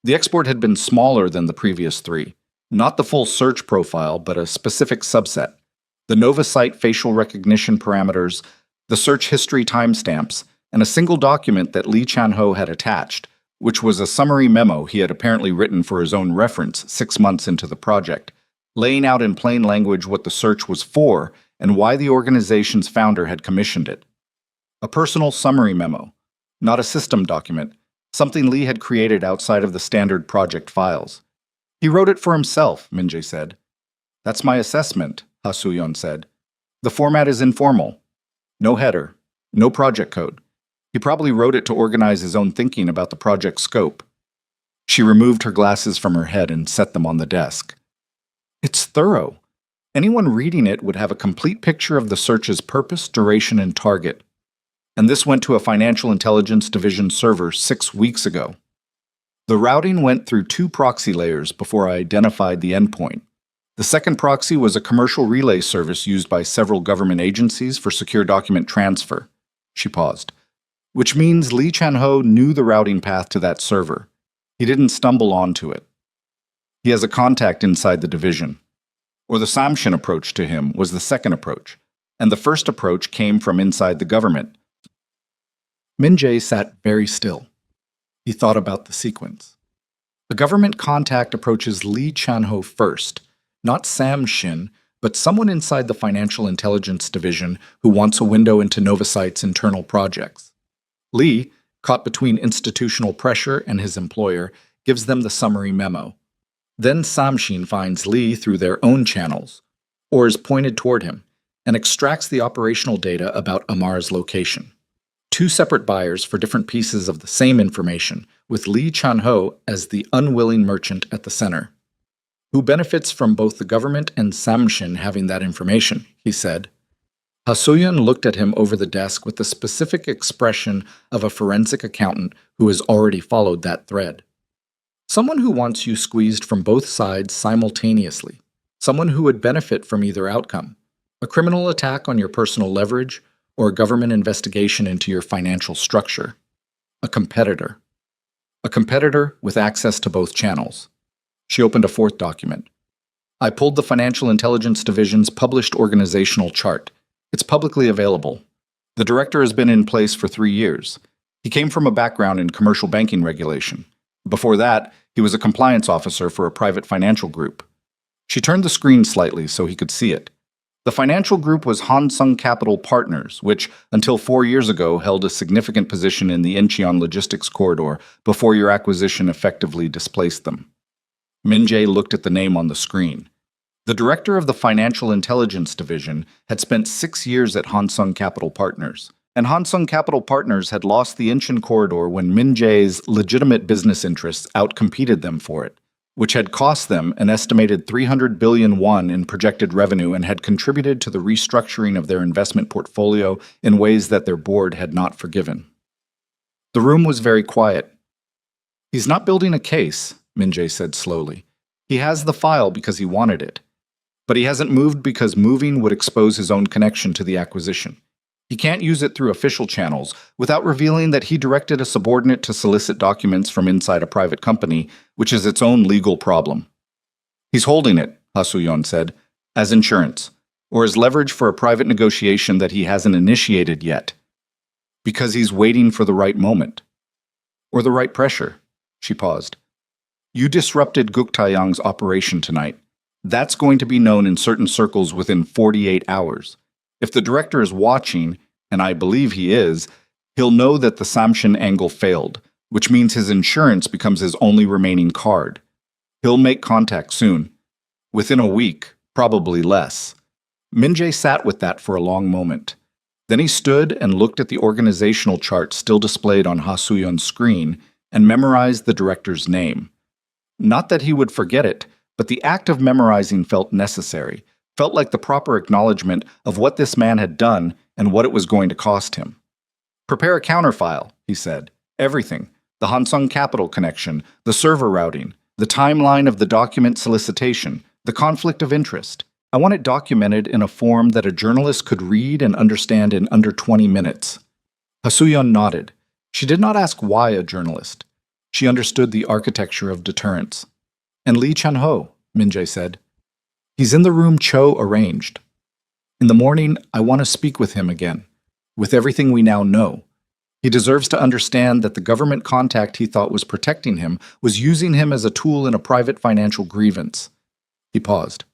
The export had been smaller than the previous 3. Not the full search profile, but a specific subset. The Nova Site facial recognition parameters, the search history timestamps, and a single document that Lee Chan-ho had attached, which was a summary memo he had apparently written for his own reference 6 months into the project, laying out in plain language what the search was for and why the organization's founder had commissioned it. A personal summary memo, not a system document, something Lee had created outside of the standard project files. "He wrote it for himself," Min-jae said. "That's my assessment," Ha Soo-yeon said. "The format is informal. No header, no project code. He probably wrote it to organize his own thinking about the project scope." She removed her glasses from her head and set them on the desk. "It's thorough. Anyone reading it would have a complete picture of the search's purpose, duration, and target. And this went to a Financial Intelligence Division server 6 weeks ago. The routing went through 2 proxy layers before I identified the endpoint. The second proxy was a commercial relay service used by several government agencies for secure document transfer." She paused. "Which means Lee Chan-ho knew the routing path to that server. He didn't stumble onto it. He has a contact inside the division." Or the Samshin approach to him was the second approach, and the first approach came from inside the government. Min-jae sat very still. He thought about the sequence. A government contact approaches Lee Chan-ho first, not Sam Shin, but someone inside the Financial Intelligence Division who wants a window into Novasite's internal projects. Lee, caught between institutional pressure and his employer, gives them the summary memo. Then Samshin finds Lee through their own channels, or is pointed toward him, and extracts the operational data about Amar's location. 2 separate buyers for different pieces of the same information, with Lee Chan-ho as the unwilling merchant at the center. "Who benefits from both the government and Samshin having that information?" he said. Ha Soo-yeon looked at him over the desk with the specific expression of a forensic accountant who has already followed that thread. "Someone who wants you squeezed from both sides simultaneously. Someone who would benefit from either outcome. A criminal attack on your personal leverage, or a government investigation into your financial structure. A competitor. A competitor with access to both channels." She opened a 4th document. "I pulled the Financial Intelligence Division's published organizational chart. It's publicly available. The director has been in place for 3 years. He came from a background in commercial banking regulation. Before that, he was a compliance officer for a private financial group." She turned the screen slightly so he could see it. The financial group was Hansung Capital Partners, which, until 4 years ago, held a significant position in the Incheon logistics corridor before your acquisition effectively displaced them. Min Jae looked at the name on the screen. The director of the Financial Intelligence Division had spent 6 years at Hansung Capital Partners, and Hansung Capital Partners had lost the Incheon corridor when Min Jae's legitimate business interests outcompeted them for it, which had cost them an estimated 300 billion won in projected revenue and had contributed to the restructuring of their investment portfolio in ways that their board had not forgiven. The room was very quiet. "He's not building a case," Min Jae said slowly. "He has the file because he wanted it. But he hasn't moved because moving would expose his own connection to the acquisition. He can't use it through official channels without revealing that he directed a subordinate to solicit documents from inside a private company, which is its own legal problem. He's holding it," Ha Soo-yeon said, "as insurance, or as leverage for a private negotiation that he hasn't initiated yet. Because he's waiting for the right moment. Or the right pressure." She paused. "You disrupted Guktaeyang's operation tonight. That's going to be known in certain circles within 48 hours. If the director is watching, and I believe he is, he'll know that the Samshin angle failed, which means his insurance becomes his only remaining card. He'll make contact soon. Within a week, probably less." Min Jae sat with that for a long moment. Then he stood and looked at the organizational chart still displayed on Ha Soo-yeon's screen and memorized the director's name. Not that he would forget it, but the act of memorizing felt necessary, felt like the proper acknowledgement of what this man had done and what it was going to cost him. "Prepare a counterfile," he said. "Everything. The Hansung Capital connection, the server routing, the timeline of the document solicitation, the conflict of interest. I want it documented in a form that a journalist could read and understand in under 20 minutes. Ha Soo-yeon nodded. She did not ask why a journalist. She understood the architecture of deterrence. "And Lee Chan-ho," Min Jae said. "He's in the room Cho arranged. In the morning, I want to speak with him again, with everything we now know. He deserves to understand that the government contact he thought was protecting him was using him as a tool in a private financial grievance." He paused.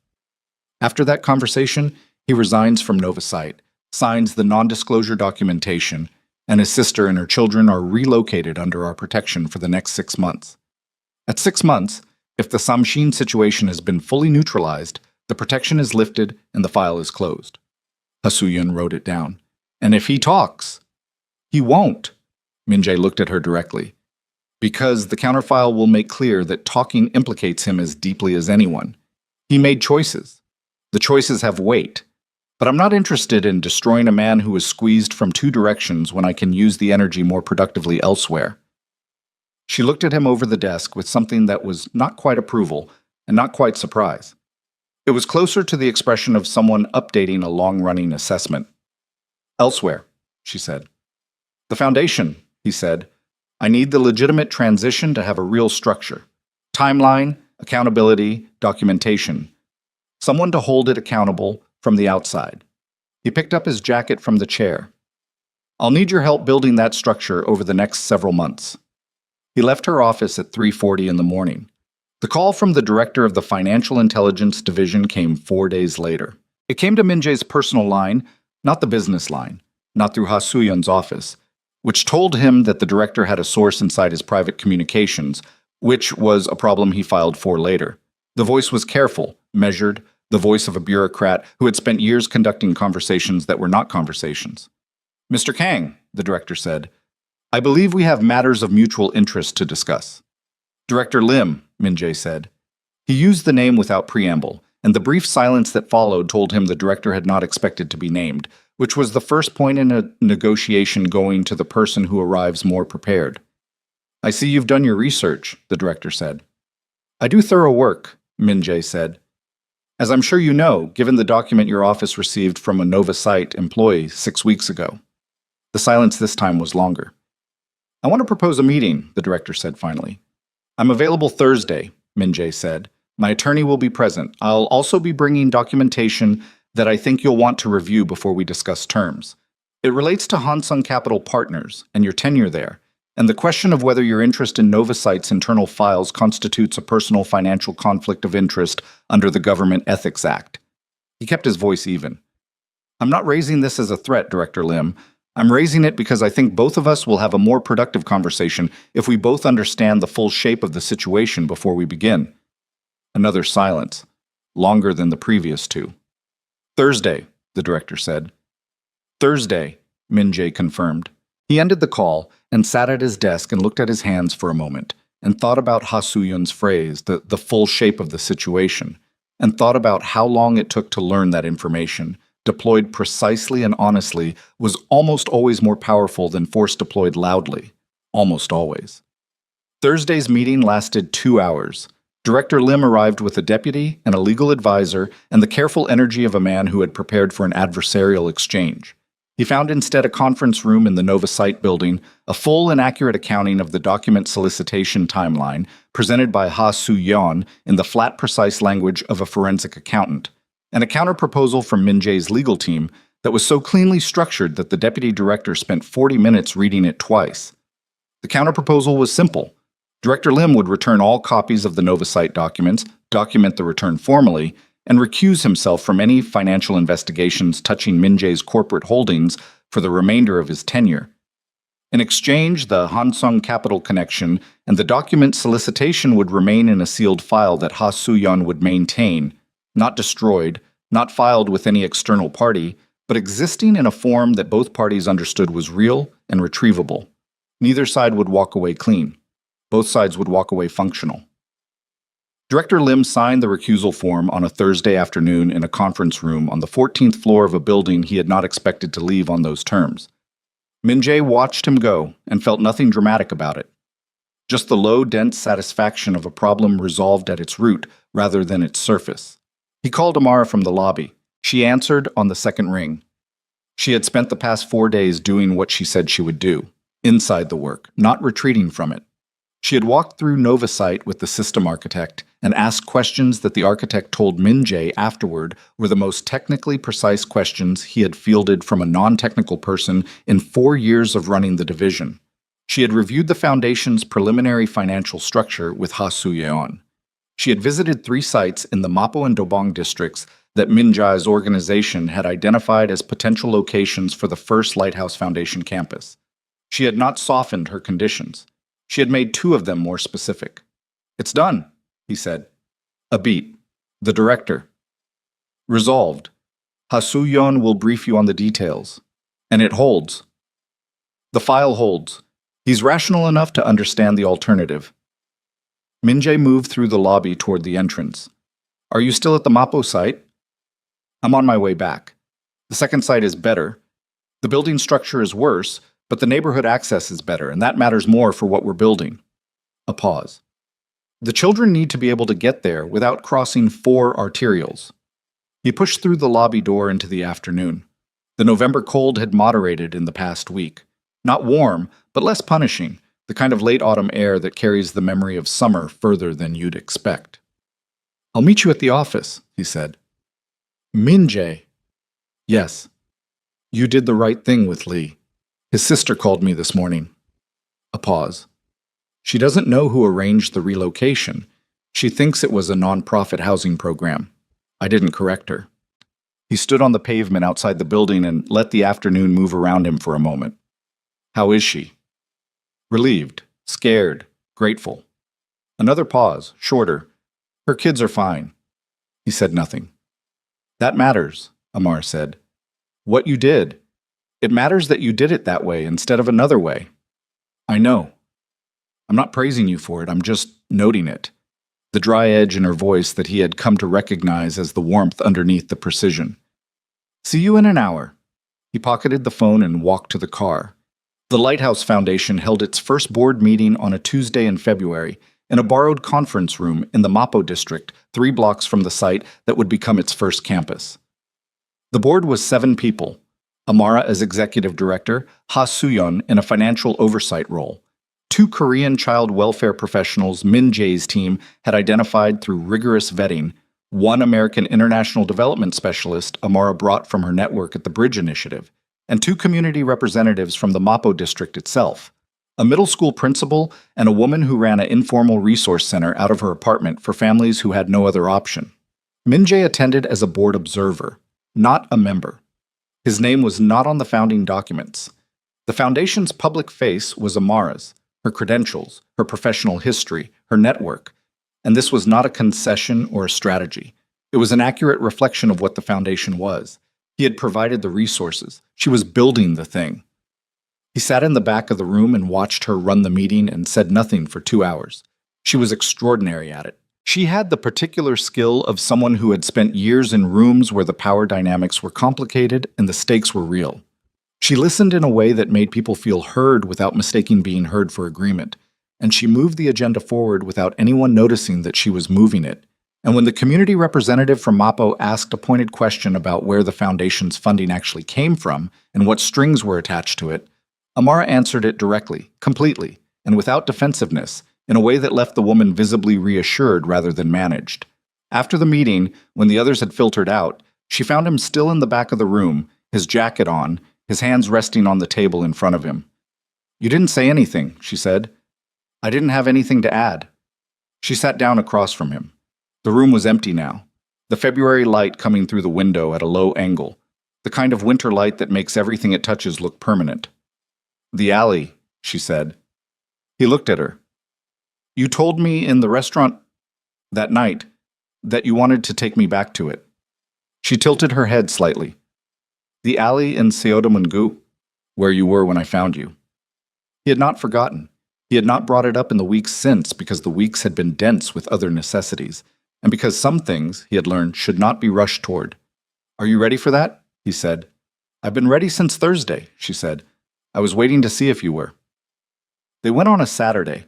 "After that conversation, he resigns from Novasite, signs the non-disclosure documentation, and his sister and her children are relocated under our protection for the next 6 months. At 6 months, if the Samshin situation has been fully neutralized, the protection is lifted and the file is closed." Ha Soo-yeon wrote it down. "And if he talks—" "He won't." Min Jae looked at her directly. "Because the counterfile will make clear that talking implicates him as deeply as anyone. He made choices. The choices have weight. But I'm not interested in destroying a man who is squeezed from 2 directions when I can use the energy more productively elsewhere." She looked at him over the desk with something that was not quite approval and not quite surprise. It was closer to the expression of someone updating a long-running assessment. "Elsewhere," she said. "The foundation," he said. "I need the legitimate transition to have a real structure. Timeline, accountability, documentation. Someone to hold it accountable from the outside." He picked up his jacket from the chair. "I'll need your help building that structure over the next several months." He left her office at 3:40 in the morning. The call from the director of the Financial Intelligence Division came 4 days later. It came to Min Jae's personal line, not the business line, not through Ha Soo-yeon's office, which told him that the director had a source inside his private communications, which was a problem he filed for later. The voice was careful, measured, the voice of a bureaucrat who had spent years conducting conversations that were not conversations. "Mr. Kang," the director said, "I believe we have matters of mutual interest to discuss." "Director Lim," Min Jae said. He used the name without preamble, and the brief silence that followed told him the director had not expected to be named, which was the first point in a negotiation going to the person who arrives more prepared. "I see you've done your research," the director said. "I do thorough work," Min Jae said. "As I'm sure you know, given the document your office received from a Novasite employee 6 weeks ago." The silence this time was longer. "I want to propose a meeting," the director said finally. "I'm available Thursday," Min Jae said. "My attorney will be present. I'll also be bringing documentation that I think you'll want to review before we discuss terms. It relates to Hansung Capital Partners and your tenure there, and the question of whether your interest in Novasite's internal files constitutes a personal financial conflict of interest under the Government Ethics Act." He kept his voice even. I'm not raising this as a threat, Director Lim. I'm raising it because I think both of us will have a more productive conversation if we both understand the full shape of the situation before we begin. Another silence, longer than the previous two. Thursday, the director said. Thursday, Min-jae confirmed. He ended the call and sat at his desk and looked at his hands for a moment and thought about Ha Soo-yeon's phrase, the full shape of the situation, and thought about how long it took to learn that information, deployed precisely and honestly, was almost always more powerful than force deployed loudly. Almost always. Thursday's meeting lasted 2 hours. Director Lim arrived with a deputy and a legal advisor and the careful energy of a man who had prepared for an adversarial exchange. He found instead a conference room in the Nova Site building, a full and accurate accounting of the document solicitation timeline, presented by Ha Soo-yeon in the flat, precise language of a forensic accountant, and a counterproposal from Min-jae's legal team that was so cleanly structured that the deputy director spent 40 minutes reading it twice. The counterproposal was simple. Director Lim would return all copies of the Nova Site documents, document the return formally, and recuse himself from any financial investigations touching Min-jae's corporate holdings for the remainder of his tenure. In exchange, the Hansung Capital connection and the document solicitation would remain in a sealed file that Ha Soo-yeon would maintain, not destroyed, not filed with any external party, but existing in a form that both parties understood was real and retrievable. Neither side would walk away clean. Both sides would walk away functional. Director Lim signed the recusal form on a Thursday afternoon in a conference room on the 14th floor of a building he had not expected to leave on those terms. Min-jae watched him go and felt nothing dramatic about it. Just the low, dense satisfaction of a problem resolved at its root rather than its surface. He called Amara from the lobby. She answered on the second ring. She had spent the past 4 days doing what she said she would do, inside the work, not retreating from it. She had walked through Nova Site with the system architect and asked questions that the architect told Min-jae afterward were the most technically precise questions he had fielded from a non-technical person in 4 years of running the division. She had reviewed the foundation's preliminary financial structure with Ha Soo-yeon. She had visited 3 sites in the Mapo and Dobong districts that Min-jae's organization had identified as potential locations for the first Lighthouse Foundation campus. She had not softened her conditions. She had made 2 of them more specific. It's done, he said. A beat. The director. Resolved. Ha Soo-yeon will brief you on the details. And it holds. The file holds. He's rational enough to understand the alternative. Min-jae moved through the lobby toward the entrance. Are you still at the Mapo site? I'm on my way back. The second site is better. The building structure is worse, but the neighborhood access is better, and that matters more for what we're building. A pause. The children need to be able to get there without crossing 4 arterials. He pushed through the lobby door into the afternoon. The November cold had moderated in the past week. Not warm, but less punishing, the kind of late autumn air that carries the memory of summer further than you'd expect. I'll meet you at the office, he said. Min-jae. Yes. You did the right thing with Lee. His sister called me this morning. A pause. She doesn't know who arranged the relocation. She thinks it was a non-profit housing program. I didn't correct her. He stood on the pavement outside the building and let the afternoon move around him for a moment. How is she? Relieved, scared, grateful. Another pause, shorter. Her kids are fine. He said nothing. That matters, Amar said. What you did. It matters that you did it that way instead of another way. I know. I'm not praising you for it, I'm just noting it. The dry edge in her voice that he had come to recognize as the warmth underneath the precision. See you in an hour. He pocketed the phone and walked to the car. The Lighthouse Foundation held its first board meeting on a Tuesday in February in a borrowed conference room in the Mapo district, 3 blocks from the site that would become its first campus. The board was 7 people. Amara as executive director, Ha Soo-yeon in a financial oversight role. 2 Korean child welfare professionals Min-jae's team had identified through rigorous vetting, 1 American international development specialist Amara brought from her network at the Bridge Initiative, and 2 community representatives from the Mapo district itself, a middle school principal and a woman who ran an informal resource center out of her apartment for families who had no other option. Minjay attended as a board observer, not a member. His name was not on the founding documents. The foundation's public face was Amara's, her credentials, her professional history, her network, and this was not a concession or a strategy. It was an accurate reflection of what the foundation was. He had provided the resources. She was building the thing. He sat in the back of the room and watched her run the meeting and said nothing for 2 hours. She was extraordinary at it. She had the particular skill of someone who had spent years in rooms where the power dynamics were complicated and the stakes were real. She listened in a way that made people feel heard without mistaking being heard for agreement, and she moved the agenda forward without anyone noticing that she was moving it. And when the community representative from Mapo asked a pointed question about where the foundation's funding actually came from and what strings were attached to it, Amara answered it directly, completely, and without defensiveness, in a way that left the woman visibly reassured rather than managed. After the meeting, when the others had filtered out, she found him still in the back of the room, his jacket on, his hands resting on the table in front of him. "You didn't say anything," she said. "I didn't have anything to add." She sat down across from him. The room was empty now, the February light coming through the window at a low angle, the kind of winter light that makes everything it touches look permanent. "The alley," she said. He looked at her. "You told me in the restaurant that night that you wanted to take me back to it." She tilted her head slightly. "The alley in Seodamungu, where you were when I found you." He had not forgotten. He had not brought it up in the weeks since because the weeks had been dense with other necessities, and because some things, he had learned, should not be rushed toward. "Are you ready for that?" he said. "I've been ready since Thursday," she said. "I was waiting to see if you were." They went on a Saturday.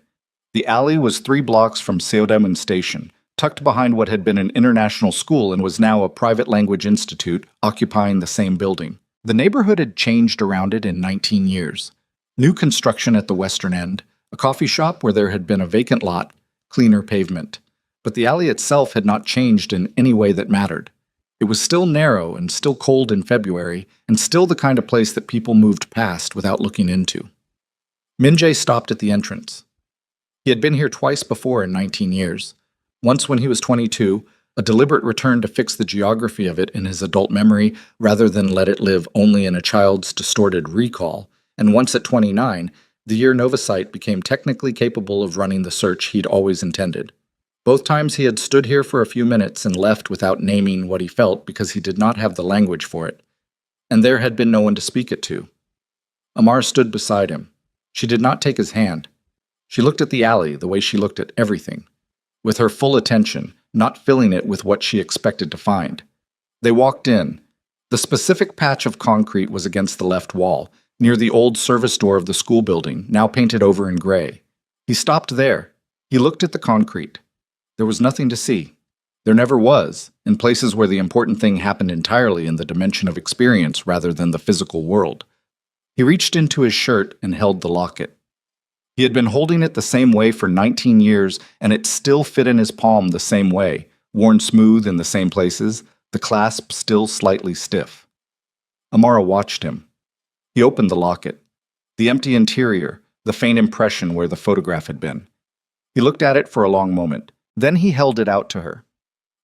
The alley was 3 blocks from Seodamun Station, tucked behind what had been an international school and was now a private language institute occupying the same building. The neighborhood had changed around it in 19 years. New construction at the western end, a coffee shop where there had been a vacant lot, cleaner pavement. But the alley itself had not changed in any way that mattered. It was still narrow and still cold in February, and still the kind of place that people moved past without looking into. Minjay stopped at the entrance. He had been here twice before in 19 years. Once when he was 22, a deliberate return to fix the geography of it in his adult memory rather than let it live only in a child's distorted recall, and once at 29, the year Novasite became technically capable of running the search he'd always intended. Both times he had stood here for a few minutes and left without naming what he felt because he did not have the language for it, and there had been no one to speak it to. Amar stood beside him. She did not take his hand. She looked at the alley the way she looked at everything, with her full attention, not filling it with what she expected to find. They walked in. The specific patch of concrete was against the left wall, near the old service door of the school building, now painted over in gray. He stopped there. He looked at the concrete. There was nothing to see. There never was, in places where the important thing happened entirely in the dimension of experience rather than the physical world. He reached into his shirt and held the locket. He had been holding it the same way for 19 years, and it still fit in his palm the same way, worn smooth in the same places, the clasp still slightly stiff. Amara watched him. He opened the locket. The empty interior, the faint impression where the photograph had been. He looked at it for a long moment. Then he held it out to her.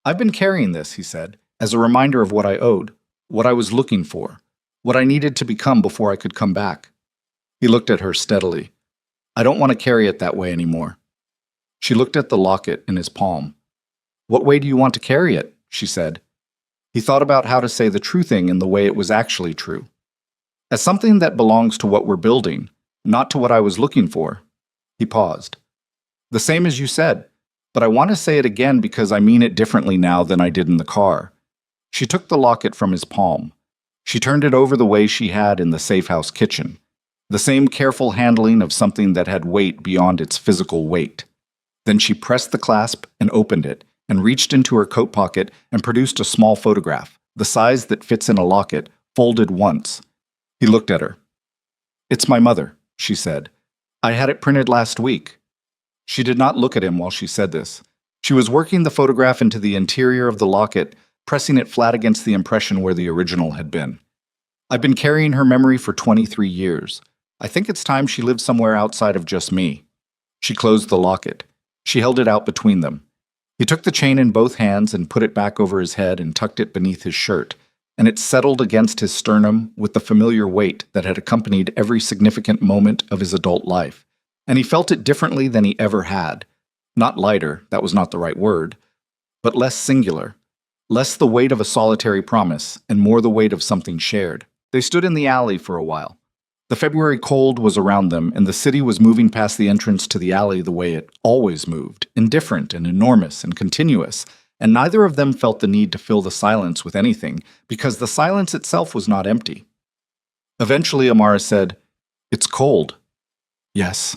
"I've been carrying this," he said, "as a reminder of what I owed, what I was looking for, what I needed to become before I could come back." He looked at her steadily. "I don't want to carry it that way anymore." She looked at the locket in his palm. "What way do you want to carry it?" she said. He thought about how to say the true thing in the way it was actually true. "As something that belongs to what we're building, not to what I was looking for." He paused. "The same as you said, but I want to say it again because I mean it differently now than I did in the car." She took the locket from his palm. She turned it over the way she had in the safe house kitchen. The same careful handling of something that had weight beyond its physical weight. Then she pressed the clasp and opened it, and reached into her coat pocket and produced a small photograph, the size that fits in a locket, folded once. He looked at her. "It's my mother," she said. "I had it printed last week." She did not look at him while she said this. She was working the photograph into the interior of the locket, pressing it flat against the impression where the original had been. "I've been carrying her memory for 23 years. I think it's time she lived somewhere outside of just me." She closed the locket. She held it out between them. He took the chain in both hands and put it back over his head and tucked it beneath his shirt, and it settled against his sternum with the familiar weight that had accompanied every significant moment of his adult life. And he felt it differently than he ever had. Not lighter, that was not the right word, but less singular. Less the weight of a solitary promise, and more the weight of something shared. They stood in the alley for a while. The February cold was around them, and the city was moving past the entrance to the alley the way it always moved, indifferent and enormous and continuous, and neither of them felt the need to fill the silence with anything, because the silence itself was not empty. Eventually, Amara said, "It's cold." "Yes."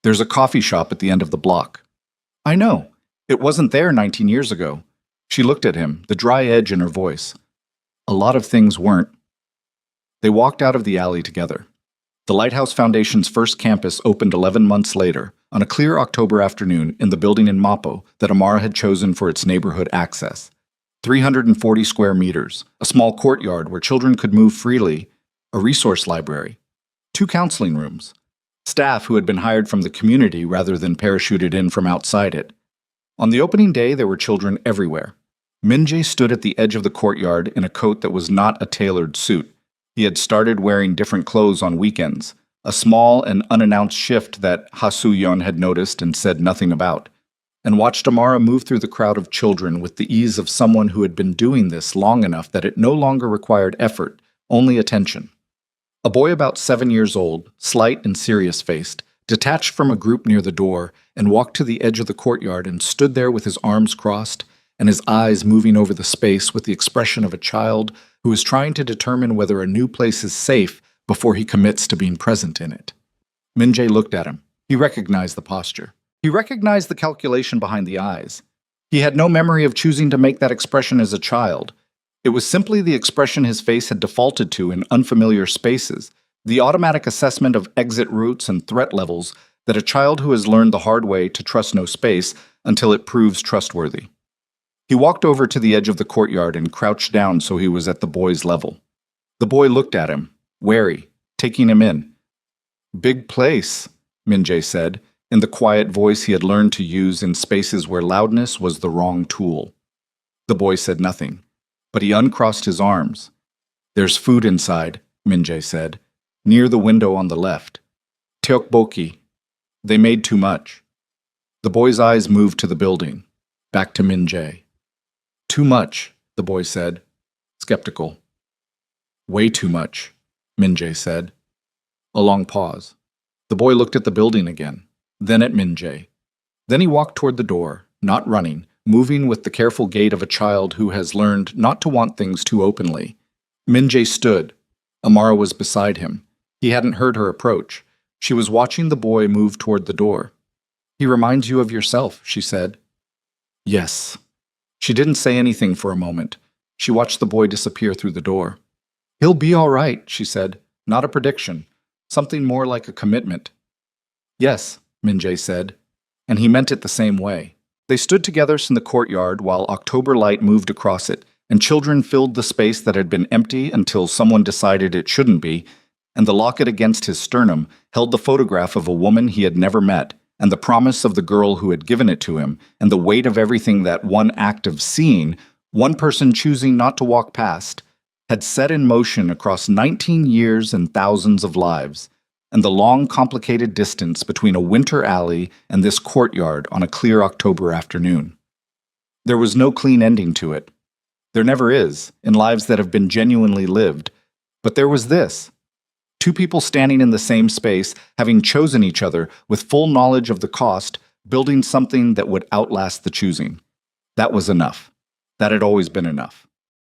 "There's a coffee shop at the end of the block." "I know. It wasn't there 19 years ago." She looked at him, the dry edge in her voice. "A lot of things weren't." They walked out of the alley together. The Lighthouse Foundation's first campus opened 11 months later, on a clear October afternoon in the building in Mapo that Amara had chosen for its neighborhood access. 340 square meters, a small courtyard where children could move freely, a resource library, 2 counseling rooms, staff who had been hired from the community rather than parachuted in from outside it. On the opening day, there were children everywhere. Minjae stood at the edge of the courtyard in a coat that was not a tailored suit. He had started wearing different clothes on weekends, a small and unannounced shift that Ha-Soo-yeon had noticed and said nothing about, and watched Amara move through the crowd of children with the ease of someone who had been doing this long enough that it no longer required effort, only attention. A boy about 7 years old, slight and serious-faced, detached from a group near the door and walked to the edge of the courtyard and stood there with his arms crossed and his eyes moving over the space with the expression of a child who is trying to determine whether a new place is safe before he commits to being present in it. Minjae looked at him. He recognized the posture. He recognized the calculation behind the eyes. He had no memory of choosing to make that expression as a child. It was simply the expression his face had defaulted to in unfamiliar spaces, the automatic assessment of exit routes and threat levels that a child who has learned the hard way to trust no space until it proves trustworthy. He walked over to the edge of the courtyard and crouched down so he was at the boy's level. The boy looked at him, wary, taking him in. "Big place," Minjae said, in the quiet voice he had learned to use in spaces where loudness was the wrong tool. The boy said nothing, but he uncrossed his arms. "There's food inside," Minjae said, "near the window on the left. Teokboki. They made too much." The boy's eyes moved to the building, back to Minjae. "Too much," the boy said, skeptical. "Way too much," Minjae said. A long pause. The boy looked at the building again, then at Minjae. Then he walked toward the door, not running, moving with the careful gait of a child who has learned not to want things too openly. Minjae stood. Amara was beside him. He hadn't heard her approach. She was watching the boy move toward the door. "He reminds you of yourself," she said. "Yes." She didn't say anything for a moment. She watched the boy disappear through the door. "He'll be all right," she said. Not a prediction. Something more like a commitment. "Yes," Minjae said, and he meant it the same way. They stood together in the courtyard while October light moved across it, and children filled the space that had been empty until someone decided it shouldn't be, and the locket against his sternum held the photograph of a woman he had never met, and the promise of the girl who had given it to him, and the weight of everything that one act of seeing, one person choosing not to walk past, had set in motion across 19 years and thousands of lives, and the long, complicated distance between a winter alley and this courtyard on a clear October afternoon. There was no clean ending to it. There never is, in lives that have been genuinely lived. But there was this. 2 people standing in the same space, having chosen each other with full knowledge of the cost, building something that would outlast the choosing. That was enough. That had always been enough.